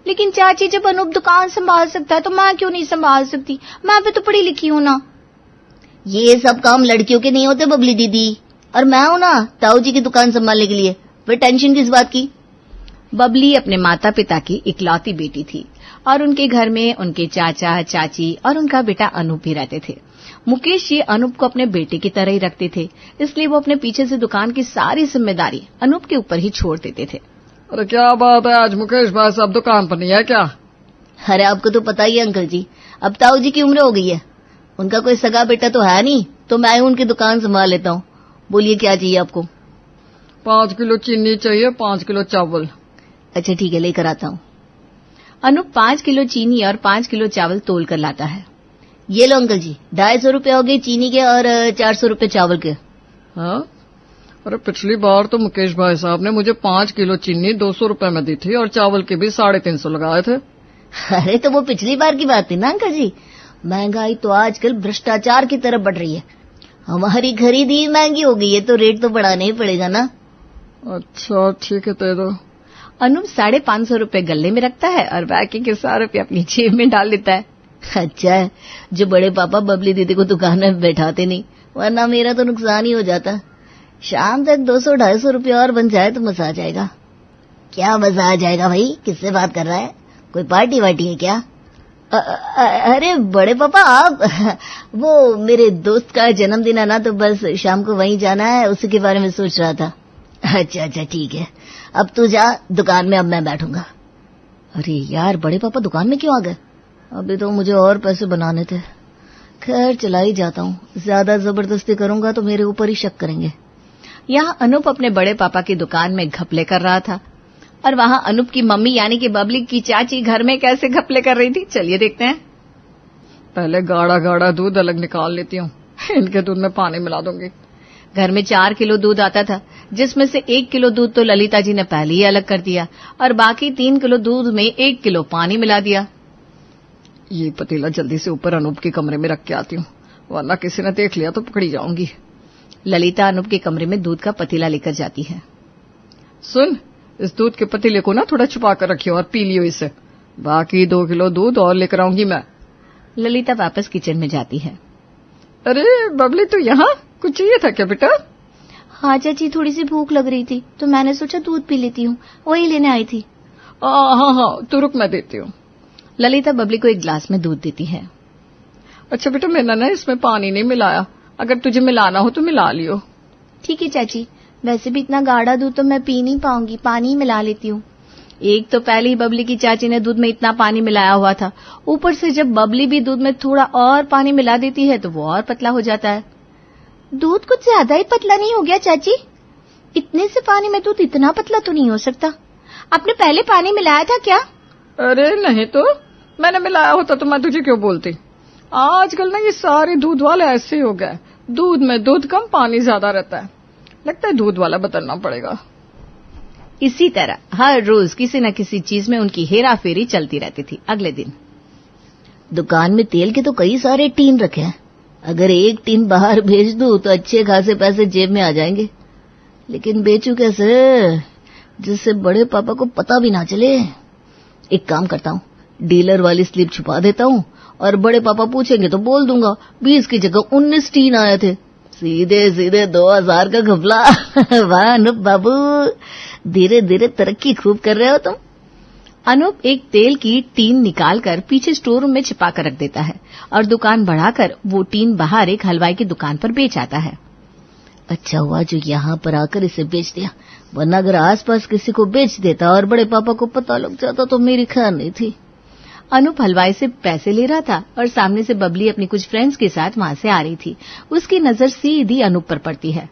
लेकिन चाची, जब अनूप दुकान संभाल सकता है तो मैं क्यों नहीं संभाल सकती? मैं भी तो पढ़ी लिखी हूँ ना। ये सब काम लड़कियों के नहीं होते बबली दीदी, और मैं हूँ ना ताऊ जी की दुकान संभालने के लिए। फिर टेंशन किस बात की? बबली अपने माता पिता की इकलौती बेटी थी और उनके घर में उनके चाचा चाची और उनका बेटा अनूप भी रहते थे। मुकेश जी अनूप को अपने बेटे की तरह ही रखते थे, इसलिए वो अपने पीछे से दुकान की सारी जिम्मेदारी अनूप के ऊपर ही छोड़ देते थे। अरे क्या बात है, आज मुकेश भाई साहब दुकान पर नहीं है क्या? अरे आपको तो पता ही है अंकल जी, अब ताऊ जी की उम्र हो गई है, उनका कोई सगा बेटा तो है नहीं, तो मैं उनकी दुकान संभाल लेता हूँ। बोलिए क्या चाहिए आपको? 5 किलो चीनी चाहिए, 5 किलो चावल। अच्छा ठीक है, लेकर आता हूँ। अनूप 5 किलो चीनी और 5 किलो चावल तोल कर लाता है। ये लो अंकल जी, 250 रुपए हो गए चीनी के और 400 रुपए चावल के। हाँ, अरे पिछली बार तो मुकेश भाई साहब ने मुझे 5 किलो चीनी 200 रुपए में दी थी और चावल के भी 350 लगाए थे। अरे तो वो पिछली बार की बात थी ना अंकल जी। महंगाई तो आजकल भ्रष्टाचार की तरफ बढ़ रही है, हमारी खरीदी महंगी हो गई है तो रेट तो बढ़ाना ही पड़ेगा ना। अच्छा ठीक है, दे दो। अनूप 550 रुपए गले में रखता है और बाकी के 100 रुपए अपनी जेब में डाल देता है। अच्छा है, जो बड़े पापा बबली दीदी को दुकान में बैठाते नहीं, वरना मेरा तो नुकसान ही हो जाता। शाम तक 200-250 रुपये और बन जाए तो मजा आ जाएगा। क्या मजा आ जाएगा भाई, किससे बात कर रहा है? कोई पार्टी वार्टी है क्या? अरे बड़े पापा, आप वो मेरे दोस्त का जन्मदिन है ना, तो बस शाम को वहीं जाना है, उसी के बारे में सोच रहा था। अच्छा ठीक है, अब तू जा दुकान में, अब मैं बैठूंगा। अरे यार, बड़े पापा दुकान में क्यों आ गए? अभी तो मुझे और पैसे बनाने थे। खैर चला ही जाता हूँ, ज्यादा जबरदस्ती करूंगा तो मेरे ऊपर ही शक करेंगे। यहाँ अनूप अपने बड़े पापा की दुकान में घपले कर रहा था और वहाँ अनूप की मम्मी यानी कि बबली की चाची घर में कैसे घपले कर रही थी, चलिए देखते हैं। पहले गाढ़ा गाढ़ा दूध अलग निकाल लेती हूँ, इनके दूध में पानी मिला दूंगी। घर में 4 किलो दूध आता था, जिसमें से 1 किलो दूध तो ललिता जी ने पहले ही अलग कर दिया और बाकी 3 किलो दूध में 1 किलो पानी मिला दिया। ये पतीला जल्दी से ऊपर अनूप के कमरे में रख के आती हूँ, वरना किसी ने देख लिया तो पकड़ी जाऊंगी। ललिता अनूप के कमरे में दूध का पतीला लेकर जाती है। सुन, इस दूध के पतीले को ना थोड़ा छुपा कर रखियो और पी लियो इसे, बाकी 2 किलो दूध और लेकर आऊंगी मैं। ललिता वापस किचन में जाती है। अरे बबली, तू यहाँ कुछ चाहिए था क्या बेटा? हाँ चाची, थोड़ी सी भूख लग रही थी तो मैंने सोचा दूध पी लेती हूँ, वही लेने आई थी। हाँ, तू रुक, मैं देती हूँ। ललिता बबली को एक गिलास में दूध देती है। अच्छा बेटा, मैंने ना इसमें पानी नहीं मिलाया, अगर तुझे मिलाना हो तो मिला लियो। ठीक है चाची, वैसे भी इतना गाढ़ा दूध तो मैं पी नहीं पाऊंगी, पानी ही मिला लेती हूँ। एक तो पहले ही बबली की चाची ने दूध में इतना पानी मिलाया हुआ था, ऊपर से जब बबली भी दूध में थोड़ा और पानी मिला देती है तो वो और पतला हो जाता है। दूध कुछ ज्यादा ही पतला नहीं हो गया चाची? इतने से पानी में दूध इतना पतला तो नहीं हो सकता। आपने पहले पानी मिलाया था क्या? अरे नहीं तो, मैंने मिलाया होता तो मैं तुझे क्यों बोलती। आजकल ना ये सारे दूध वाले ऐसे ही हो गए, दूध में दूध कम पानी ज्यादा रहता है, लगता है दूध वाला बदलना पड़ेगा। इसी तरह हर रोज किसी न किसी चीज में उनकी हेरा फेरी चलती रहती थी। अगले दिन दुकान में तेल के तो कई सारे टीन रखे हैं, अगर एक टीन बाहर भेज दूं तो अच्छे खासे पैसे जेब में आ जाएंगे, लेकिन बेचूं कैसे जिससे बड़े पापा को पता भी ना चले। एक काम करता हूँ, डीलर वाली स्लिप छुपा देता हूँ और बड़े पापा पूछेंगे तो बोल दूंगा 20 की जगह 19 टीन आए थे, सीधे सीधे 2000 का घपला। वाह अनूप बाबू, धीरे धीरे तरक्की खूब कर रहे हो तुम। अनूप एक तेल की टीन निकालकर पीछे स्टोर रूम में छिपा कर रख देता है और दुकान बढ़ाकर वो टीन बाहर एक हलवाई की दुकान पर बेच आता है। अच्छा हुआ जो यहाँ पर आकर इसे बेच दिया, वरना अगर आसपास किसी को बेच देता और बड़े पापा को पता लग जाता तो मेरी खैर नहीं थी। अनूप हलवाई से पैसे ले रहा था और सामने से बबली अपनी कुछ फ्रेंड्स के साथ वहां से आ रही थी। उसकी नजर सीधी अनूप पर पड़ती है।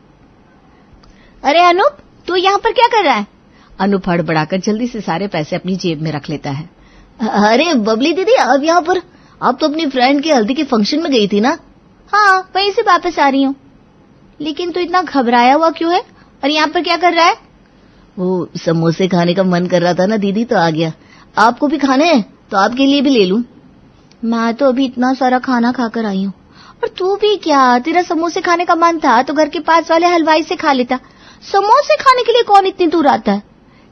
अरे अनूप, तू यहाँ पर क्या कर रहा है? अनूप हड़बड़ाकर जल्दी से सारे पैसे अपनी जेब में रख लेता है। अरे बबली दीदी, आप यहाँ पर? आप तो अपनी फ्रेंड के हल्दी के फंक्शन में गई थी ना? हाँ, वहीं से वापस आ रही हूँ। लेकिन तू इतना घबराया हुआ क्यों है और यहाँ पर क्या कर रहा है? वो समोसे खाने का मन कर रहा था ना दीदी, तो आ गया। आपको भी खाने हैं तो आपके लिए भी ले लूं। मैं तो अभी इतना सारा खाना खाकर आई हूँ। और तू भी क्या, तेरा समोसे खाने का मन था तो घर के पास वाले हलवाई से खा लेता। समोसे खाने के लिए कौन इतनी दूर आता है?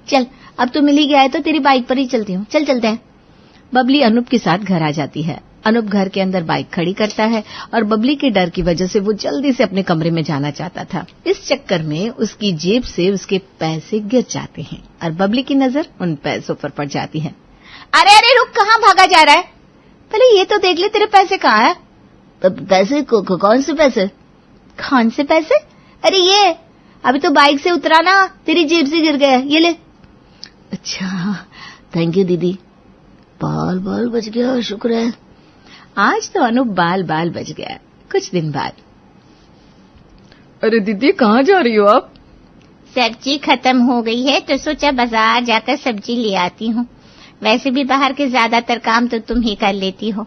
चल, अब तो मिल ही गया है तो तेरी बाइक पर ही चलती हूँ। चल चलते हैं। बबली अनूप के साथ घर आ जाती है। अनूप घर के अंदर बाइक खड़ी करता है और बबली के डर की वजह से वो जल्दी से अपने कमरे में जाना चाहता था। इस चक्कर में उसकी जेब से उसके पैसे गिर जाते हैं और बबली की नजर उन पैसों पर पड़ जाती है। अरे अरे रुक, कहाँ भागा जा रहा है? पहले ये तो देख ले तेरे पैसे कहाँ है? पैसे कौन से पैसे? कौन से पैसे? अरे ये अभी तो बाइक से उतरा ना, तेरी जेब से गिर गया, ये ले। अच्छा, थैंक यू दीदी। बाल बाल बच गया, शुक्र है। आज तो अनूप बाल बाल बच गया। कुछ दिन बाद, अरे दीदी, कहाँ जा रही हो आप? सब्जी खत्म हो गई है तो सोचा बाजार जाकर सब्जी ले आती हूँ। वैसे भी बाहर के ज्यादातर काम तो तुम ही कर लेती हो,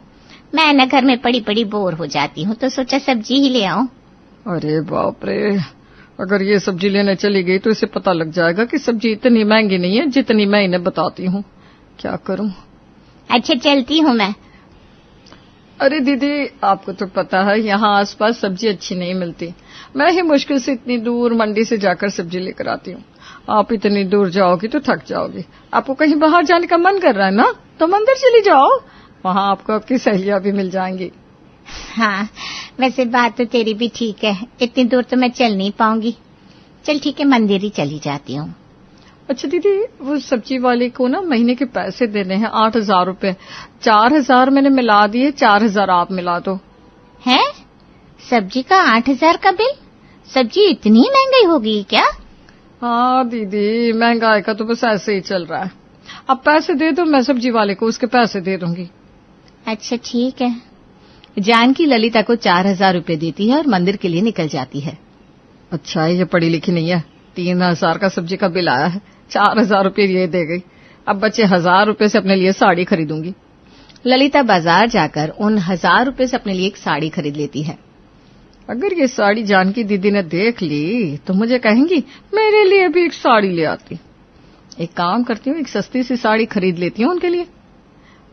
मैं न घर में पड़ी पड़ी बोर हो जाती हूँ, तो सोचा सब्जी ही ले आऊं। अरे बाप रे, अगर ये सब्जी लेने चली गई तो इसे पता लग जाएगा कि सब्जी इतनी महंगी नहीं है जितनी मैं इन्हें बताती हूँ। क्या करूँ? अच्छा, चलती हूँ मैं। अरे दीदी, आपको तो पता है यहाँ आसपास सब्जी अच्छी नहीं मिलती। मैं ही मुश्किल से इतनी दूर मंडी से जाकर सब्जी लेकर आती हूँ। आप इतनी दूर जाओगी तो थक जाओगी। आपको कहीं बाहर जाने का मन कर रहा है ना, तो मंदिर चली जाओ, वहाँ आपको आपकी सहेलियां भी मिल जाएंगी। हाँ, वैसे बात तो तेरी भी ठीक है, इतनी दूर तो मैं चल नहीं पाऊंगी। चल ठीक है, मंदिर ही चली जाती हूँ। अच्छा दीदी, वो सब्जी वाले को ना महीने के पैसे देने हैं 8000 रुपए। 4000 मैंने मिला दिए, 4000 आप मिला दो। है? सब्जी का 8000 का बिल? सब्जी इतनी महंगी होगी क्या? हाँ दीदी, महंगाई का तो बस ऐसे ही चल रहा है। अब पैसे दे दो, मैं सब्जी वाले को उसके पैसे दे दूंगी। अच्छा ठीक है। जानकी ललिता को 4000 रुपए देती है और मंदिर के लिए निकल जाती है। अच्छा, ये पढ़ी लिखी नहीं है। 3000 का सब्जी का बिल आया है, 4000 रुपये ये दे गई। अब बचे 1000 रुपये से अपने लिए साड़ी खरीदूंगी। ललिता बाजार जाकर उन 1000 रुपये से अपने लिए एक साड़ी खरीद लेती है। अगर ये साड़ी जानकी दीदी ने देख ली तो मुझे कहेंगी मेरे लिए भी एक साड़ी ले आती। एक काम करती हूँ, एक सस्ती सी साड़ी खरीद लेती हूँ उनके लिए।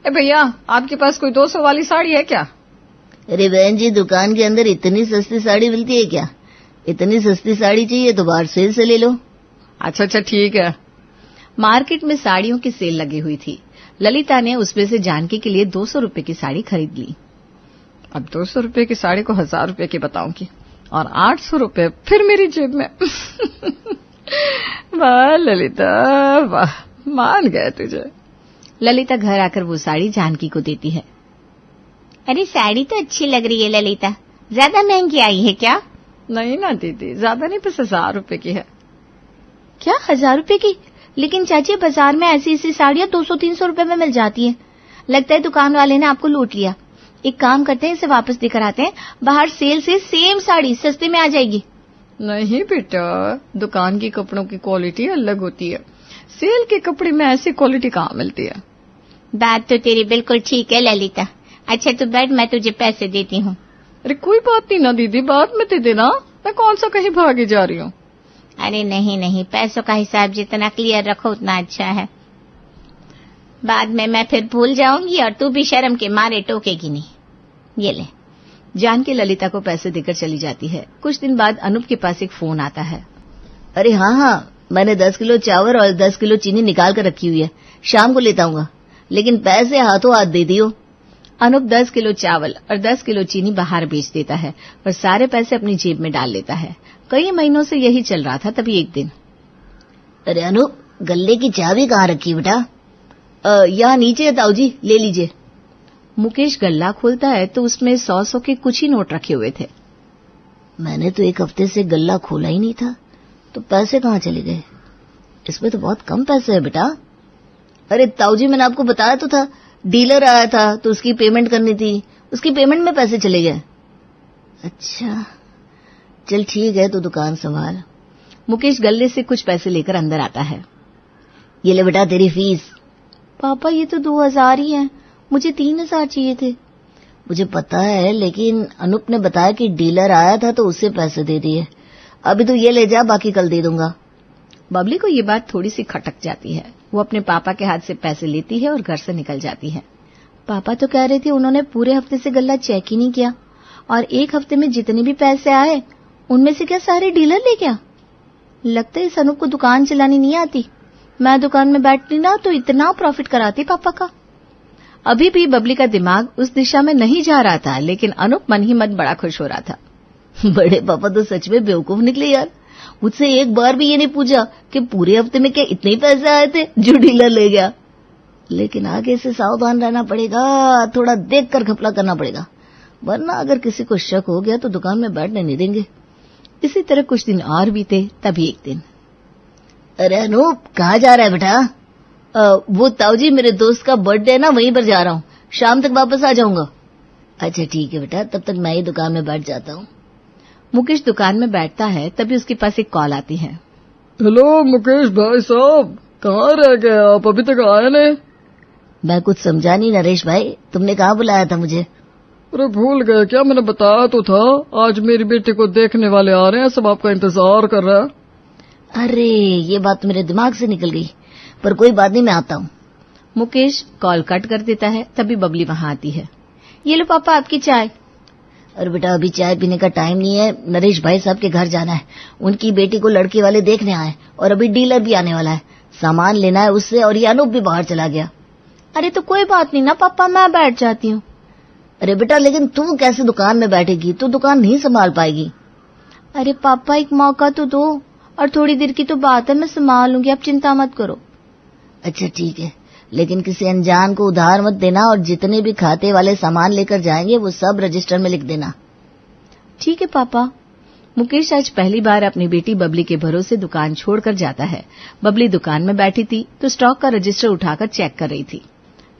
ए भैया, आपके पास कोई 200 वाली साड़ी है क्या? अरे बहन जी, दुकान के अंदर इतनी सस्ती साड़ी मिलती है क्या? इतनी सस्ती साड़ी चाहिए तो बाहर सेल से ले लो। अच्छा ठीक है। मार्केट में साड़ियों की सेल लगी हुई थी। ललिता ने उसमें से जानकी के लिए 200 रुपए की साड़ी खरीद ली। अब 200 रुपए की साड़ी को 1000 रुपए की बताऊंगी और 800 रुपए फिर मेरी जेब में। वाह ललिता वाह, मान गए तुझे। ललिता घर आकर वो साड़ी जानकी को देती है। अरे साड़ी तो अच्छी लग रही है ललिता, ज्यादा महंगी आई है क्या? नहीं ना दीदी, ज्यादा नहीं, बस 1000 रुपए की है। क्या 1000 रुपए की? लेकिन चाची, बाजार में ऐसी ऐसी साड़ियां 200-300 रुपए में मिल जाती हैं। लगता है दुकान वाले ने आपको लूट लिया। एक काम करते हैं, इसे वापस देकर आते हैं, बाहर सेल से सेम साड़ी सस्ते में आ जाएगी। नहीं बेटा, दुकान की कपड़ों की क्वालिटी अलग होती है, सेल के कपड़े में ऐसी क्वालिटी कहाँ मिलती है। बात तो तेरी बिल्कुल ठीक है ललिता। अच्छा तू बैठ, मैं तुझे पैसे देती हूँ। अरे कोई बात नहीं ना दीदी, बाद में दे देना, मैं कौन सा कहीं भागी जा रही हूँ। अरे नहीं नहीं, पैसों का हिसाब जितना क्लियर रखो उतना अच्छा है। बाद में मैं फिर भूल जाऊंगी और तू भी शर्म के मारे टोकेगी नहीं। ये ले। जानकी ललिता को पैसे देकर चली जाती है। कुछ दिन बाद अनूप के पास एक फोन आता है। अरे हाँ, मैंने 10 किलो चावल और 10 किलो चीनी निकाल कर रखी हुई है, शाम को लेता हूँ, लेकिन पैसे हाथों हाथ दे दियो। अनूप 10 किलो चावल और 10 किलो चीनी बाहर बेच देता है और सारे पैसे अपनी जेब में डाल लेता है। कई महीनों से यही चल रहा था। तभी एक दिन, अरे अनूप, गल्ले की चाबी कहाँ रखी बेटा? यहाँ नीचे है ताऊ जी, ले लीजिए। मुकेश गल्ला खोलता है तो उसमें 100 के कुछ ही नोट रखे हुए थे। मैंने तो 1 हफ्ते से गल्ला खोला ही नहीं था, तो पैसे कहाँ चले गए? इसमें तो बहुत कम पैसे है बेटा। अरे ताऊ जी, मैंने आपको बताया तो था, डीलर आया था तो उसकी पेमेंट करनी थी, उसकी पेमेंट में पैसे चले गए। अच्छा, चल ठीक है, तो दुकान संभाल। मुकेश गल्ले से कुछ पैसे लेकर अंदर आता है। ये ले बेटा तेरी फीस। पापा, ये तो 2000 ही है, मुझे 3000 चाहिए थे। मुझे पता है, लेकिन अनूप ने बताया कि डीलर आया था तो उससे पैसे दे दिए। अभी तो ये ले जा, बाकी कल दे दूंगा। बबली को ये बात थोड़ी सी खटक जाती है। वो अपने पापा के हाथ से पैसे लेती है और घर से निकल जाती है। पापा तो कह रहे थे उन्होंने पूरे हफ्ते से गल्ला चेक ही नहीं किया, और 1 हफ्ते में जितने भी पैसे आए उनमें से क्या सारे डीलर ले गया? लगता है इस अनूप को दुकान चलानी नहीं आती। मैं दुकान में बैठती ना तो इतना प्रॉफिट कराती पापा का। अभी भी बबली का दिमाग उस दिशा में नहीं जा रहा था, लेकिन अनूप मन ही मन बड़ा खुश हो रहा था। बड़े पापा तो सच में बेवकूफ निकले यार। मुझसे एक बार भी ये नहीं पूछा कि पूरे हफ्ते में क्या इतने ही पैसे आए थे जो डीलर ले गया। लेकिन आगे से सावधान रहना पड़ेगा, थोड़ा देख कर घपला करना पड़ेगा, वरना अगर किसी को शक हो गया तो दुकान में बैठने नहीं देंगे। इसी तरह कुछ दिन और बीते। तभी एक दिन, अरे अनूप, कहाँ जा रहा है बेटा? वो ताऊ जी, मेरे दोस्त का बर्थडे है ना, वहीं पर जा रहा हूँ, शाम तक वापस आ जाऊंगा। अच्छा ठीक है बेटा, तब तक मैं ही दुकान में बैठ जाता हूँ। मुकेश दुकान में बैठता है, तभी उसके पास एक कॉल आती है। हेलो मुकेश भाई साहब, कहाँ रह गए आप, अभी तक आए नहीं? मैं कुछ समझा नहीं नरेश भाई, तुमने कहाँ बुलाया था मुझे? अरे भूल गए क्या? मैंने बताया तो था, आज मेरी बेटी को देखने वाले आ रहे हैं, सब आपका इंतजार कर रहा है। अरे ये बात तो मेरे दिमाग से निकल गई, पर कोई बात नहीं, मैं आता हूँ। मुकेश कॉल कट कर देता है। तभी बबली वहां आती है। ये लो पापा आपकी चाय। अरे बेटा, अभी चाय पीने का टाइम नहीं है, नरेश भाई साहब के घर जाना है, उनकी बेटी को लड़के वाले देखने आए, और अभी डीलर भी आने वाला है, सामान लेना है उससे, और ये अनूप भी बाहर चला गया। अरे तो कोई बात नहीं ना पापा, मैं बैठ जाती हूँ। अरे बेटा, लेकिन तू कैसे दुकान में बैठेगी? तू दुकान नहीं संभाल पाएगी। अरे पापा, एक मौका तो दो, और थोड़ी देर की तो बात है, मैं संभाल लूंगी, आप चिंता मत करो। अच्छा ठीक है, लेकिन किसी अनजान को उधार मत देना, और जितने भी खाते वाले सामान लेकर जाएंगे वो सब रजिस्टर में लिख देना। ठीक है पापा। मुकेश आज पहली बार अपनी बेटी बबली के भरोसे दुकान छोड़कर जाता है। बबली दुकान में बैठी थी तो स्टॉक का रजिस्टर उठाकर चेक कर रही थी।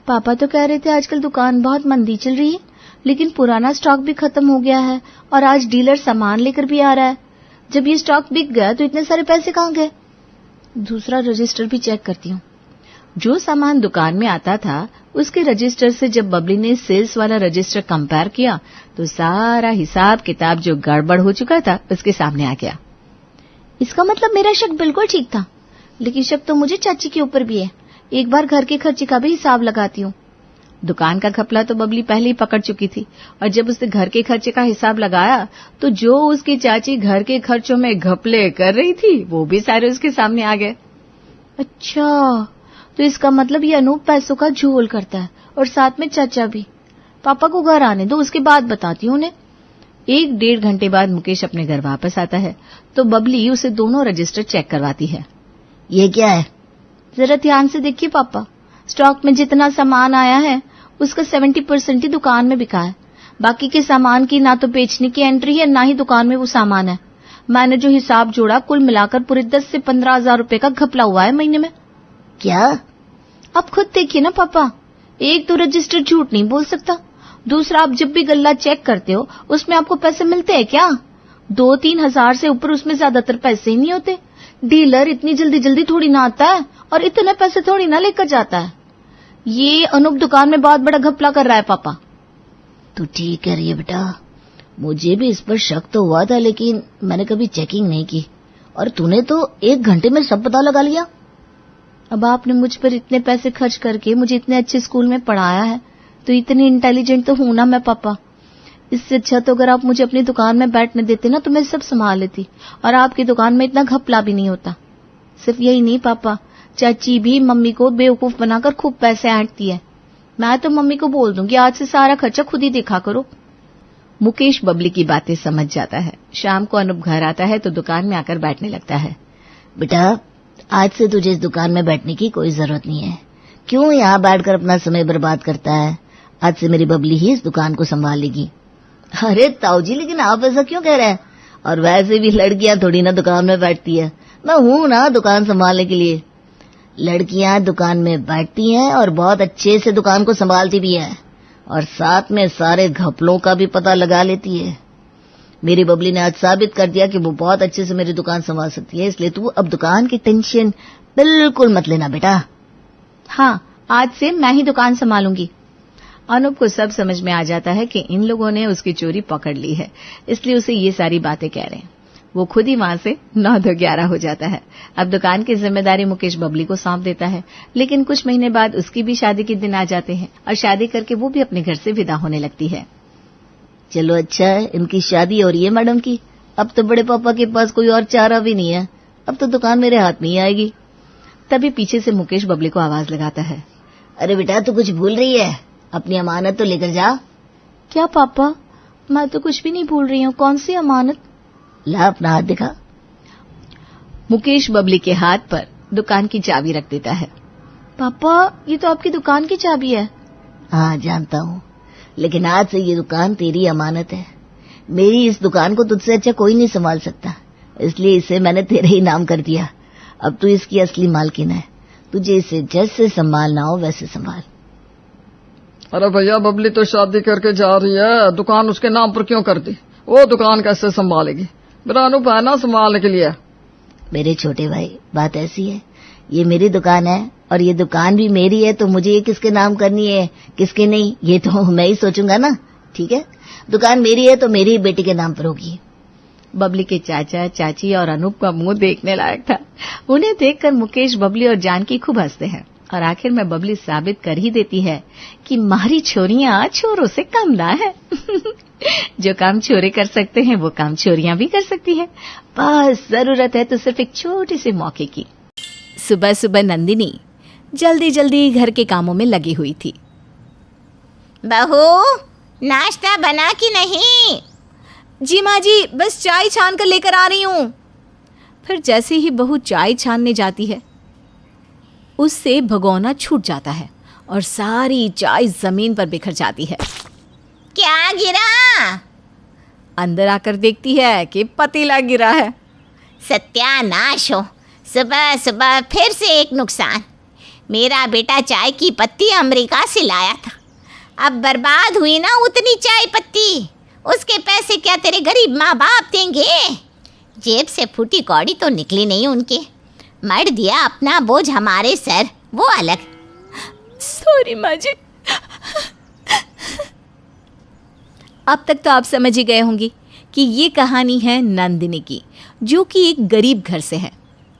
पापा तो कह रहे थे आजकल दुकान बहुत मंदी चल रही है, लेकिन पुराना स्टॉक भी खत्म हो गया है, और आज डीलर सामान लेकर भी आ रहा है। जब ये स्टॉक बिक गया तो इतने सारे पैसे कहाँ गए? दूसरा रजिस्टर भी चेक करती हूँ। जो सामान दुकान में आता था उसके रजिस्टर से जब बबली ने सेल्स वाला रजिस्टर कंपेयर किया तो सारा हिसाब किताब जो गड़बड़ हो चुका था उसके सामने आ गया। इसका मतलब मेरा शक बिल्कुल ठीक था, लेकिन शक तो मुझे चाची के ऊपर भी है। एक बार घर के खर्चे का भी हिसाब लगाती हूँ। दुकान का घपला तो बबली पहले ही पकड़ चुकी थी, और जब उसने घर के खर्चे का हिसाब लगाया तो जो उसकी चाची घर के खर्चों में घपले कर रही थी वो भी सारे उसके सामने आ गए। अच्छा, तो इसका मतलब ये अनूप पैसों का झोल करता है, और साथ में चाचा भी। पापा को घर आने दो, उसके बाद बताती हूँ उन्हें। 1-1.5 घंटे बाद मुकेश अपने घर वापस आता है तो बबली उसे दोनों रजिस्टर चेक करवाती है। ये क्या है? जरा ध्यान से देखिए पापा, स्टॉक में जितना सामान आया है उसका 70% ही दुकान में बिका है। बाकी के सामान की ना तो बेचने की एंट्री है, ना ही दुकान में वो सामान है। मैंने जो हिसाब जोड़ा कुल मिलाकर पूरे 10 से 15 हजार रुपए का घपला हुआ है महीने में। क्या? आप खुद देखिए ना पापा, एक तो रजिस्टर झूठ नहीं बोल सकता, दूसरा आप जब भी गल्ला चेक करते हो उसमें आपको पैसे मिलते हैं क्या? 2-3 हजार से ऊपर उसमें ज्यादातर पैसे ही नहीं होते। डीलर इतनी जल्दी जल्दी थोड़ी ना आता है, और इतने पैसे थोड़ी ना लेकर जाता है। ये अनूप दुकान में बहुत बड़ा घपला कर रहा है पापा। तू ठीक कह रही है बेटा, मुझे भी इस पर शक तो हुआ था, लेकिन मैंने कभी चेकिंग नहीं की, और तूने तो 1 घंटे में सब पता लगा लिया। अब आपने मुझ पर इतने पैसे खर्च करके मुझे इतने अच्छे स्कूल में पढ़ाया है, तो इतनी इंटेलिजेंट तो हूं ना मैं पापा। इससे अच्छा तो अगर आप मुझे अपनी दुकान में बैठने देते ना तो मैं सब संभाल लेती, और आपकी दुकान में इतना घपला भी नहीं होता। सिर्फ यही नहीं पापा, चाची भी मम्मी को बेवकूफ बनाकर खूब पैसे ऐंठती है। मैं तो मम्मी को बोल दूंगी आज से सारा खर्चा खुद ही देखा करो। मुकेश बबली की बातें समझ जाता है। शाम को अनूप घर आता है तो दुकान में आकर बैठने लगता है। बेटा, आज से तुझे इस दुकान में बैठने की कोई जरूरत नहीं है। क्यों यहाँ बैठकर अपना समय बर्बाद करता है? आज से मेरी बबली ही इस दुकान को संभाल लेगी। अरे ताऊजी, लेकिन आप ऐसा क्यों कह रहे हैं? और वैसे भी लड़कियां थोड़ी ना दुकान में बैठती है, मैं हूं ना दुकान संभालने के लिए। लड़कियां दुकान में बैठती हैं और बहुत अच्छे से दुकान को संभालती भी है, और साथ में सारे घपलों का भी पता लगा लेती है। मेरी बबली ने आज साबित कर दिया कि वो बहुत अच्छे से मेरी दुकान संभाल सकती है, इसलिए तू अब दुकान की टेंशन बिल्कुल मत लेना बेटा। हाँ, आज से मैं ही दुकान संभालूंगी। अनूप को सब समझ में आ जाता है कि इन लोगों ने उसकी चोरी पकड़ ली है, इसलिए उसे ये सारी बातें कह रहे हैं। वो खुद ही वहां से 9-11 हो जाता है। अब दुकान की जिम्मेदारी मुकेश बबली को सौंप देता है, लेकिन कुछ महीने बाद उसकी भी शादी के दिन आ जाते हैं और शादी करके वो भी अपने घर से विदा होने लगती है। चलो अच्छा है, इनकी शादी हो रही है मैडम की। अब तो बड़े पापा के पास कोई और चारा भी नहीं है, अब तो दुकान मेरे हाथ में ही आएगी। तभी पीछे से मुकेश बबली को आवाज लगाता है। अरे बेटा, तू कुछ भूल रही है? अपनी अमानत तो लेकर जा। क्या पापा? मैं तो कुछ भी नहीं भूल रही हूँ। कौन सी अमानत? ला अपना हाथ दिखा। मुकेश बबली के हाथ पर दुकान की चाबी रख देता है। पापा, ये तो आपकी दुकान की चाबी है। हाँ जानता हूँ, लेकिन आज से ये दुकान तेरी अमानत है। मेरी इस दुकान को तुझसे अच्छा कोई नहीं संभाल सकता, इसलिए इसे मैंने तेरे ही नाम कर दिया। अब तू इसकी असली मालकिन है, तुझे इसे जैसे संभालना हो वैसे संभाल। अरे भैया, बबली तो शादी करके जा रही है, दुकान उसके नाम पर क्यों कर दी? वो दुकान कैसे संभालेगी? मेरा अनूप है ना संभालने के लिए। मेरे छोटे भाई, बात ऐसी है, ये मेरी दुकान है और ये दुकान भी मेरी है, तो मुझे ये किसके नाम करनी है किसके नहीं ये तो मैं ही सोचूंगा ना। ठीक है, दुकान मेरी है तो मेरी ही बेटी के नाम पर होगी। बबली के चाचा चाची और अनूप का मुंह देखने लायक था। उन्हें देखकर मुकेश, बबली और जानकी खूब हंसते हैं और आखिर में बबली साबित कर ही देती है कि मारी छोरियां छोरों से कम ना है। जो काम छोरे कर सकते हैं वो काम छोरियां भी कर सकती है, बस जरूरत है तो सिर्फ एक छोटे से मौके की। सुबह सुबह नंदिनी जल्दी जल्दी घर के कामों में लगी हुई थी। बहू, नाश्ता बना कि नहीं? जी माँ जी, बस चाय छान कर लेकर आ रही हूँ। फिर जैसे ही बहू चाय छानने जाती है, उससे भगोना छूट जाता है और सारी चाय जमीन पर बिखर जाती है। क्या गिरा? अंदर आकर देखती है कि पतीला गिरा है। सत्यानाश हो, सुबह सुबह फिर से एक नुकसान। मेरा बेटा चाय की पत्ती अमेरिका से लाया था, अब बर्बाद हुई ना उतनी चाय पत्ती। उसके पैसे क्या तेरे गरीब माँ बाप देंगे? जेब से फूटी कौड़ी तो निकली नहीं उनके। मर दिया अपना बोझ हमारे सर, वो अलग। सॉरी माँ जी। अब तक तो आप समझ ही गए होंगे कि ये कहानी है नंदिनी की, जो कि एक गरीब घर से है।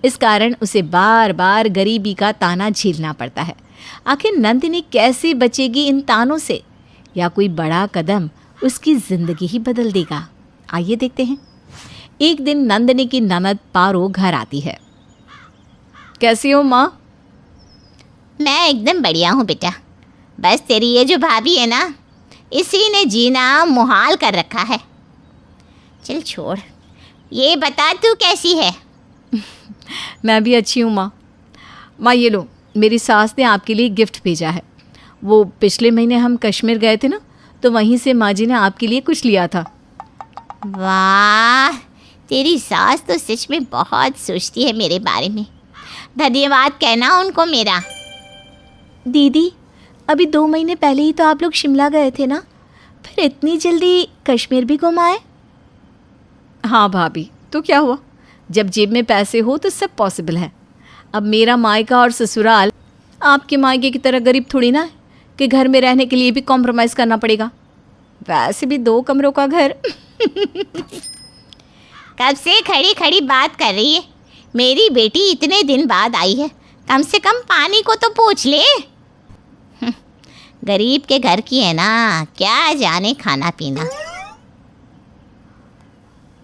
इस कारण उसे बार बार गरीबी का ताना झेलना पड़ता है। आखिर नंदिनी कैसे बचेगी इन तानों से, या कोई बड़ा कदम उसकी जिंदगी ही बदल देगा? आइए देखते हैं। एक दिन नंदिनी की ननद पारो घर आती है। कैसी हो माँ? मैं एकदम बढ़िया हूँ बेटा, बस तेरी ये जो भाभी है ना, इसी ने जीना मुहाल कर रखा है। चल छोड़, ये बता तू कैसी है? मैं भी अच्छी हूँ माँ। माँ ये लो, मेरी सास ने आपके लिए गिफ्ट भेजा है। वो पिछले महीने हम कश्मीर गए थे ना, तो वहीं से माँ जी ने आपके लिए कुछ लिया था। वाह, तेरी सास तो सच में बहुत सोचती है मेरे बारे में। धन्यवाद कहना उनको मेरा। दीदी, अभी 2 महीने पहले ही तो आप लोग शिमला गए थे ना, फिर इतनी जल्दी कश्मीर भी घुम आए? हाँ भाभी, तो क्या हुआ, जब जेब में पैसे हो तो सब पॉसिबल है। अब मेरा मायका और ससुराल आपके मायके की तरह गरीब थोड़ी ना है कि घर में रहने के लिए भी कॉम्प्रोमाइज़ करना पड़ेगा। वैसे भी 2 कमरों का घर। कब से खड़ी खड़ी बात कर रही है? मेरी बेटी इतने दिन बाद आई है, कम से कम पानी को तो पूछ ले। गरीब के घर की है ना, क्या जाने खाना पीना।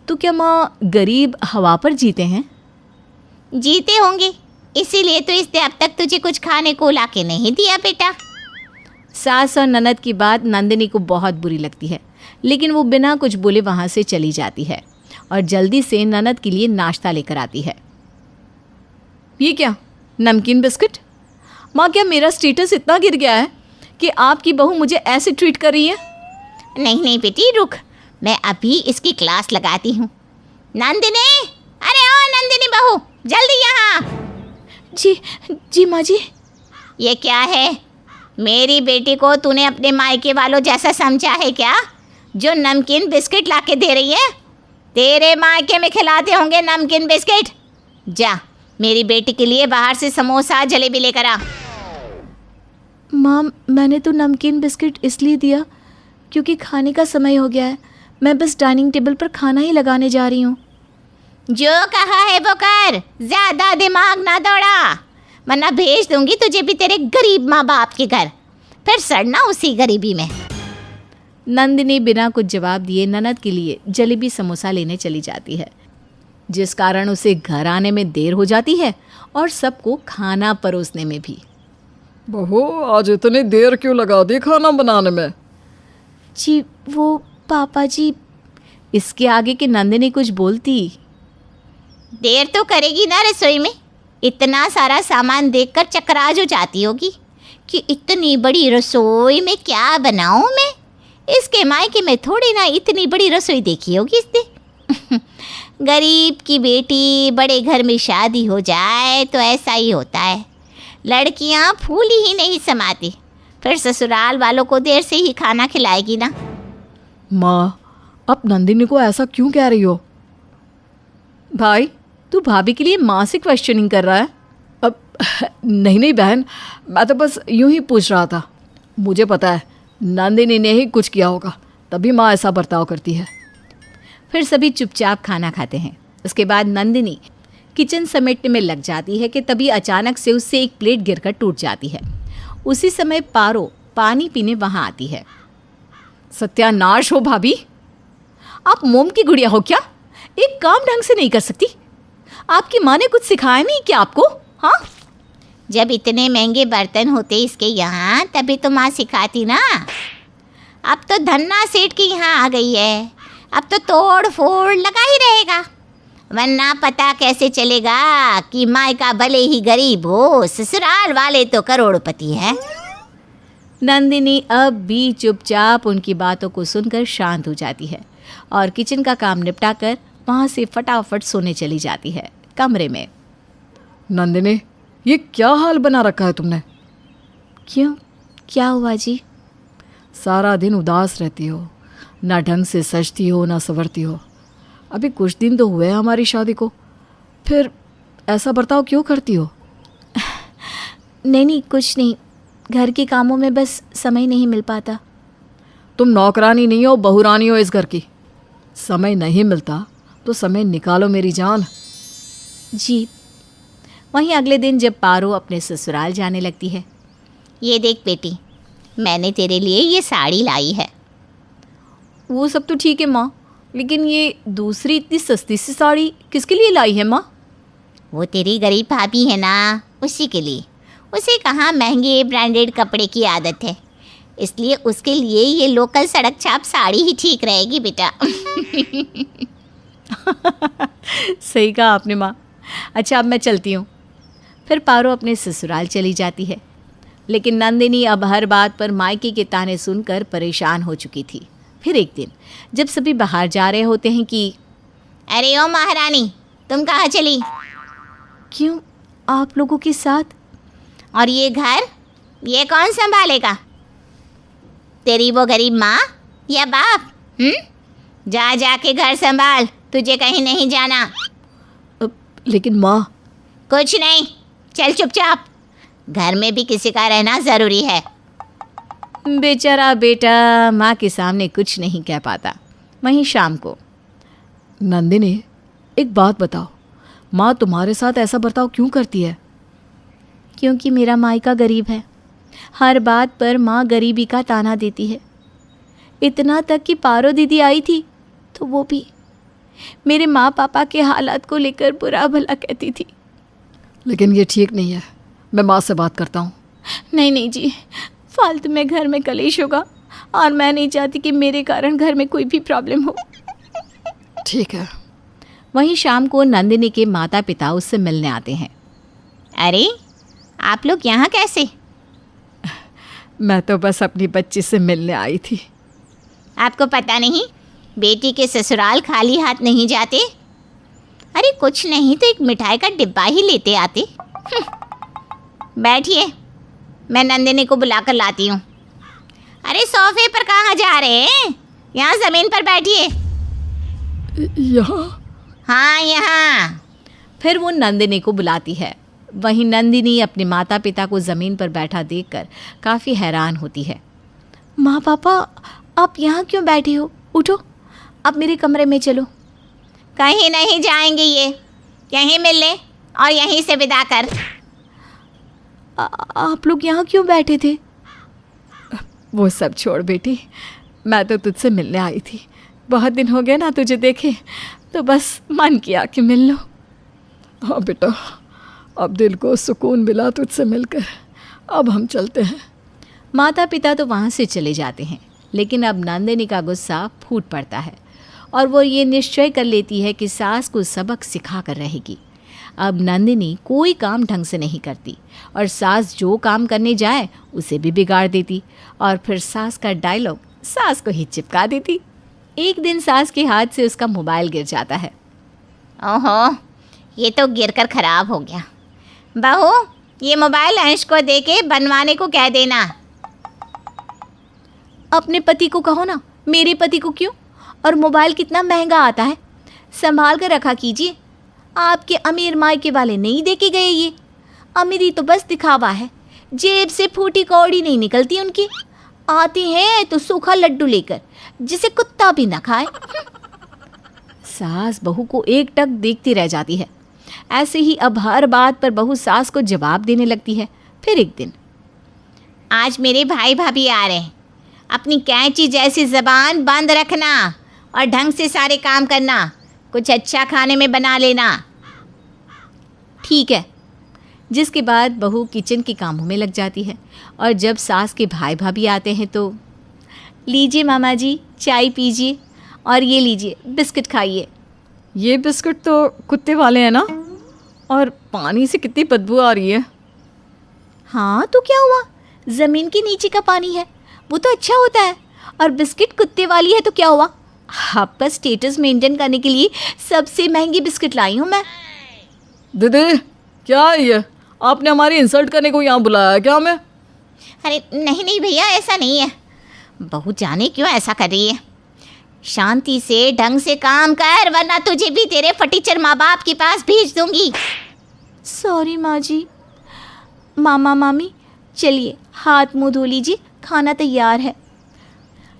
तो क्या माँ गरीब हवा पर जीते हैं? जीते होंगे, इसीलिए तो इसने अब तक तुझे कुछ खाने को लाके नहीं दिया बेटा। सास और ननद की बात नंदिनी को बहुत बुरी लगती है, लेकिन वो बिना कुछ बोले वहाँ से चली जाती है और जल्दी से ननद के लिए नाश्ता लेकर आती है। ये क्या, नमकीन बिस्किट? माँ, क्या मेरा स्टेटस इतना गिर गया है कि आपकी बहू मुझे ऐसे ट्रीट कर रही है? नहीं नहीं बेटी रुक, मैं अभी इसकी क्लास लगाती हूँ। नंदिनी, अरे ओ नंदिनी बहू, जल्दी यहाँ। जी माँ जी। ये क्या है? मेरी बेटी को तूने अपने मायके वालों जैसा समझा है क्या, जो नमकीन बिस्किट लाके दे रही है? तेरे मायके में खिलाते होंगे नमकीन बिस्किट। जा मेरी बेटी के लिए बाहर से समोसा जलेबी लेकर आ। माँ, मैंने तो नमकीन बिस्किट इसलिए दिया क्योंकि खाने का समय हो गया है। मैं बस डाइनिंग टेबल पर खाना ही लगाने जा रही हूँ। जो कहा है वो कर, ज्यादा दिमाग ना दौड़ा, वरना भेज दूंगी तुझे भी तेरे गरीब माँ बाप के घर, फिर सड़ना उसी गरीबी में। नंदिनी बिना कुछ जवाब दिए ननद के लिए जलेबी समोसा लेने चली जाती है, जिस कारण उसे घर आने में देर हो जाती है और सबको खाना परोसने में भी। बहू, आज इतनी देर क्यों लगा दी खाना बनाने में? जी वो पापा जी। इसके आगे कि नंदिनी कुछ बोलती। देर तो करेगी ना रसोई में, इतना सारा सामान देखकर चकरा जो जाती होगी कि इतनी बड़ी रसोई में क्या बनाऊं मैं। इसके मायके में थोड़ी ना इतनी बड़ी रसोई देखी होगी इसने। गरीब की बेटी बड़े घर में शादी हो जाए तो ऐसा ही होता है, लड़कियां फूली ही नहीं समाती, फिर ससुराल वालों को देर से ही खाना खिलाएगी ना। माँ, अब नंदिनी को ऐसा क्यों कह रही हो? भाई, तू भाभी के लिए माँ से क्वेश्चनिंग कर रहा है? अब नहीं बहन, मैं तो बस यूं ही पूछ रहा था। मुझे पता है नंदिनी ने ही कुछ किया होगा, तभी माँ ऐसा बर्ताव करती है। फिर सभी चुपचाप खाना खाते हैं। उसके बाद नंदिनी किचन समेटने में लग जाती है कि तभी अचानक से उससे एक प्लेट गिरकर टूट जाती है। उसी समय पारो पानी पीने वहाँ आती है। सत्यानाश हो भाभी, आप मोम की गुड़िया हो क्या? एक काम ढंग से नहीं कर सकती? आपकी माँ ने कुछ सिखाया नहीं क्या आपको? हाँ, जब इतने महंगे बर्तन होते इसके यहाँ तभी तो माँ सिखाती ना। अब तो धन्ना सेठ के यहाँ आ गई है, अब तो तोड़ फोड़ लगा ही रहेगा, वरना पता कैसे चलेगा कि मायका भले ही गरीब हो, ससुराल वाले तो करोड़पति हैं। नंदिनी अब भी चुपचाप उनकी बातों को सुनकर शांत हो जाती है और किचन का काम निपटाकर वहाँ से फटाफट सोने चली जाती है कमरे में। नंदिनी, ये क्या हाल बना रखा है तुमने? क्यों, क्या हुआ जी? सारा दिन उदास रहती हो, ना ढंग से सजती हो ना संवरती हो। अभी कुछ दिन तो हुए हमारी शादी को, फिर ऐसा बर्ताव क्यों करती हो? नहीं कुछ नहीं, घर के कामों में बस समय नहीं मिल पाता। तुम नौकरानी नहीं हो, बहुरानी हो इस घर की। समय नहीं मिलता तो समय निकालो मेरी जान। जी। वहीं अगले दिन जब पारो अपने ससुराल जाने लगती है। ये देख बेटी, मैंने तेरे लिए ये साड़ी लाई है। वो सब तो ठीक है माँ, लेकिन ये दूसरी इतनी सस्ती सी साड़ी किसके लिए लाई है माँ? वो तेरी गरीब भाभी है ना, उसी के लिए। उसे कहाँ महंगे ब्रांडेड कपड़े की आदत है, इसलिए उसके लिए ये लोकल सड़क छाप साड़ी ही ठीक रहेगी बेटा। सही कहा आपने माँ। अच्छा, अब मैं चलती हूँ। फिर पारो अपने ससुराल चली जाती है, लेकिन नंदिनी अब हर बात पर मायके के ताने सुनकर परेशान हो चुकी थी। फिर एक दिन जब सभी बाहर जा रहे होते हैं कि अरे ओ महारानी, तुम कहाँ चली? क्यों, आप लोगों के साथ? और ये घर ये कौन संभालेगा? तेरी वो गरीब माँ या बाप? जा जाके घर संभाल, तुझे कहीं नहीं जाना। लेकिन माँ। कुछ नहीं, चल चुपचाप, घर में भी किसी का रहना ज़रूरी है। बेचारा बेटा माँ के सामने कुछ नहीं कह पाता। वहीं शाम को। नंदिनी, एक बात बताओ, माँ तुम्हारे साथ ऐसा बर्ताव क्यों करती है? क्योंकि मेरा मायका गरीब है। हर बात पर माँ गरीबी का ताना देती है। इतना तक कि पारो दीदी आई थी तो वो भी मेरे माँ पापा के हालात को लेकर बुरा भला कहती थी। लेकिन ये ठीक नहीं है, मैं माँ से बात करता हूँ। नहीं जी, फालतू में घर में कलेश होगा और मैं नहीं चाहती कि मेरे कारण घर में कोई भी प्रॉब्लम हो। ठीक है। वहीं शाम को नंदिनी के माता पिता उससे मिलने आते हैं। अरे आप लोग यहाँ कैसे? मैं तो बस अपनी बच्ची से मिलने आई थी। आपको पता नहीं बेटी के ससुराल खाली हाथ नहीं जाते? अरे कुछ नहीं तो एक मिठाई का डिब्बा ही लेते आते। बैठिए, मैं नंदिनी को बुलाकर लाती हूँ। अरे सोफे पर कहाँ जा रहे हैं? यहाँ ज़मीन पर बैठिए। यहाँ? हाँ यहाँ। फिर वो नंदिनी को बुलाती है। वहीं नंदिनी अपने माता पिता को ज़मीन पर बैठा देखकर काफ़ी हैरान होती है। माँ पापा, आप यहाँ क्यों बैठे हो? उठो, अब मेरे कमरे में चलो। कहीं नहीं जाएंगे, ये यहीं मिल ले और यहीं से विदा कर। आप लोग यहाँ क्यों बैठे थे? वो सब छोड़ बेटी, मैं तो तुझसे मिलने आई थी। बहुत दिन हो गए ना तुझे देखे, तो बस मन किया कि मिल लो। हाँ बेटा, अब दिल को सुकून मिला तुझसे मिलकर। अब हम चलते हैं। माता पिता तो वहाँ से चले जाते हैं, लेकिन अब नंदिनी का गुस्सा फूट पड़ता है और वो ये निश्चय कर लेती है कि सास को सबक सिखा कर रहेगी। अब नंदिनी कोई काम ढंग से नहीं करती और सास जो काम करने जाए उसे भी बिगाड़ देती और फिर सास का डायलॉग सास को ही चिपका देती। एक दिन सास के हाथ से उसका मोबाइल गिर जाता है। ओहो, ये तो गिरकर खराब हो गया। बहू, ये मोबाइल अंश को दे के बनवाने को कह देना। अपने पति को कहो ना, मेरे पति को क्यों? और मोबाइल कितना महंगा आता है, संभाल कर रखा कीजिए। आपके अमीर मायके वाले नहीं दे के गए ये। अमीरी तो बस दिखावा है, जेब से फूटी कौड़ी नहीं निकलती उनकी। आती हैं तो सूखा लड्डू लेकर, जिसे कुत्ता भी ना खाए। सास बहू को एकटक देखती रह जाती है। ऐसे ही अब हर बात पर बहू सास को जवाब देने लगती है। फिर एक दिन, आज मेरे भाई भाभी आ रहे हैं, अपनी कैंची जैसी ज़बान बंद रखना और ढंग से सारे काम करना। कुछ अच्छा खाने में बना लेना। ठीक है। जिसके बाद बहू किचन के कामों में लग जाती है और जब सास के भाई भाभी आते हैं तो, लीजिए मामा जी, चाय पीजिए और ये लीजिए बिस्किट खाइए। ये बिस्कुट तो कुत्ते वाले हैं ना, और पानी से कितनी बदबू आ रही है। हाँ तो क्या हुआ, ज़मीन के नीचे का पानी है, वो तो अच्छा होता है। और बिस्किट कुत्ते वाली है तो क्या हुआ, आपका स्टेटस मेंटेन करने के लिए सबसे महंगी बिस्किट लाई हूँ मैं। दीदी, क्या है ये? आपने हमारी इंसल्ट करने को यहाँ बुलाया क्या हमें? अरे नहीं नहीं भैया, ऐसा नहीं है। बहू जाने क्यों ऐसा कर रही है। शांति से ढंग से काम कर, वरना तुझे भी तेरे फटीचर माँ बाप के पास भेज दूंगी। सॉरी माँ जी। मामा मामी, चलिए हाथ मुंह धो लीजिए, खाना तैयार है।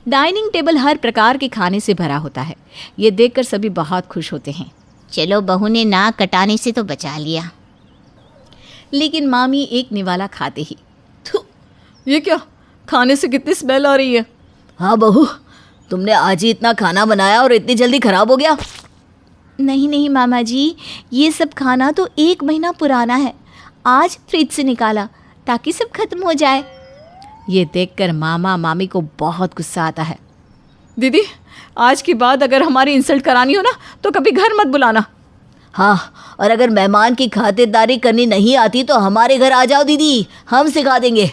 डाइनिंग टेबल हर प्रकार के खाने से भरा होता है। ये देखकर सभी बहुत खुश होते हैं। चलो, बहू ने नाक कटाने से तो बचा लिया। लेकिन मामी एक निवाला खाते ही, ये क्या, खाने से कितनी स्मेल आ रही है। हाँ बहू, तुमने आज ही इतना खाना बनाया और इतनी जल्दी खराब हो गया? नहीं नहीं मामा जी, ये सब खाना तो 1 महीना पुराना है, आज फ्रिज से निकाला ताकि सब खत्म हो जाए। ये देखकर मामा मामी को बहुत गुस्सा आता है। दीदी, आज के बाद अगर हमारी इंसल्ट करानी हो ना तो कभी घर मत बुलाना। हाँ, और अगर मेहमान की खातिरदारी करनी नहीं आती तो हमारे घर आ जाओ दीदी, हम सिखा देंगे।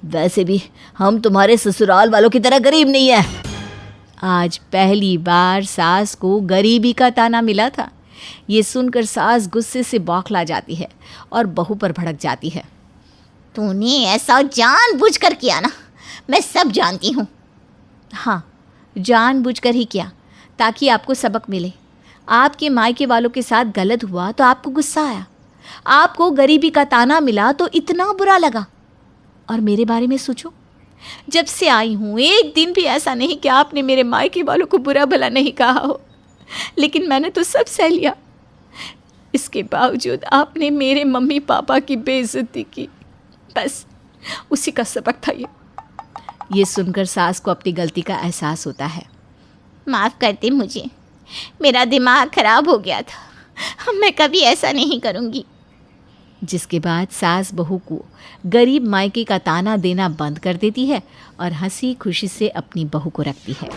वैसे भी हम तुम्हारे ससुराल वालों की तरह गरीब नहीं है। आज पहली बार सास को गरीबी का ताना मिला था। ये सुनकर सास गुस्से से बौखला जाती है और बहू पर भड़क जाती है। तूने ऐसा जानबूझकर किया ना, मैं सब जानती हूँ। हाँ, जानबूझकर ही किया, ताकि आपको सबक मिले। आपके मायके वालों के साथ गलत हुआ तो आपको गुस्सा आया, आपको गरीबी का ताना मिला तो इतना बुरा लगा। और मेरे बारे में सोचो, जब से आई हूँ एक दिन भी ऐसा नहीं कि आपने मेरे मायके वालों को बुरा भला नहीं कहा हो, लेकिन मैंने तो सब सह लिया। इसके बावजूद आपने मेरे मम्मी पापा की बेइज्जती की, बस उसी का सबक था ये। ये सुनकर सास को अपनी गलती का एहसास होता है। माफ़ करते मुझे, मेरा दिमाग खराब हो गया था, मैं कभी ऐसा नहीं करूँगी। जिसके बाद सास बहू को गरीब मायके का ताना देना बंद कर देती है और हंसी खुशी से अपनी बहू को रखती है।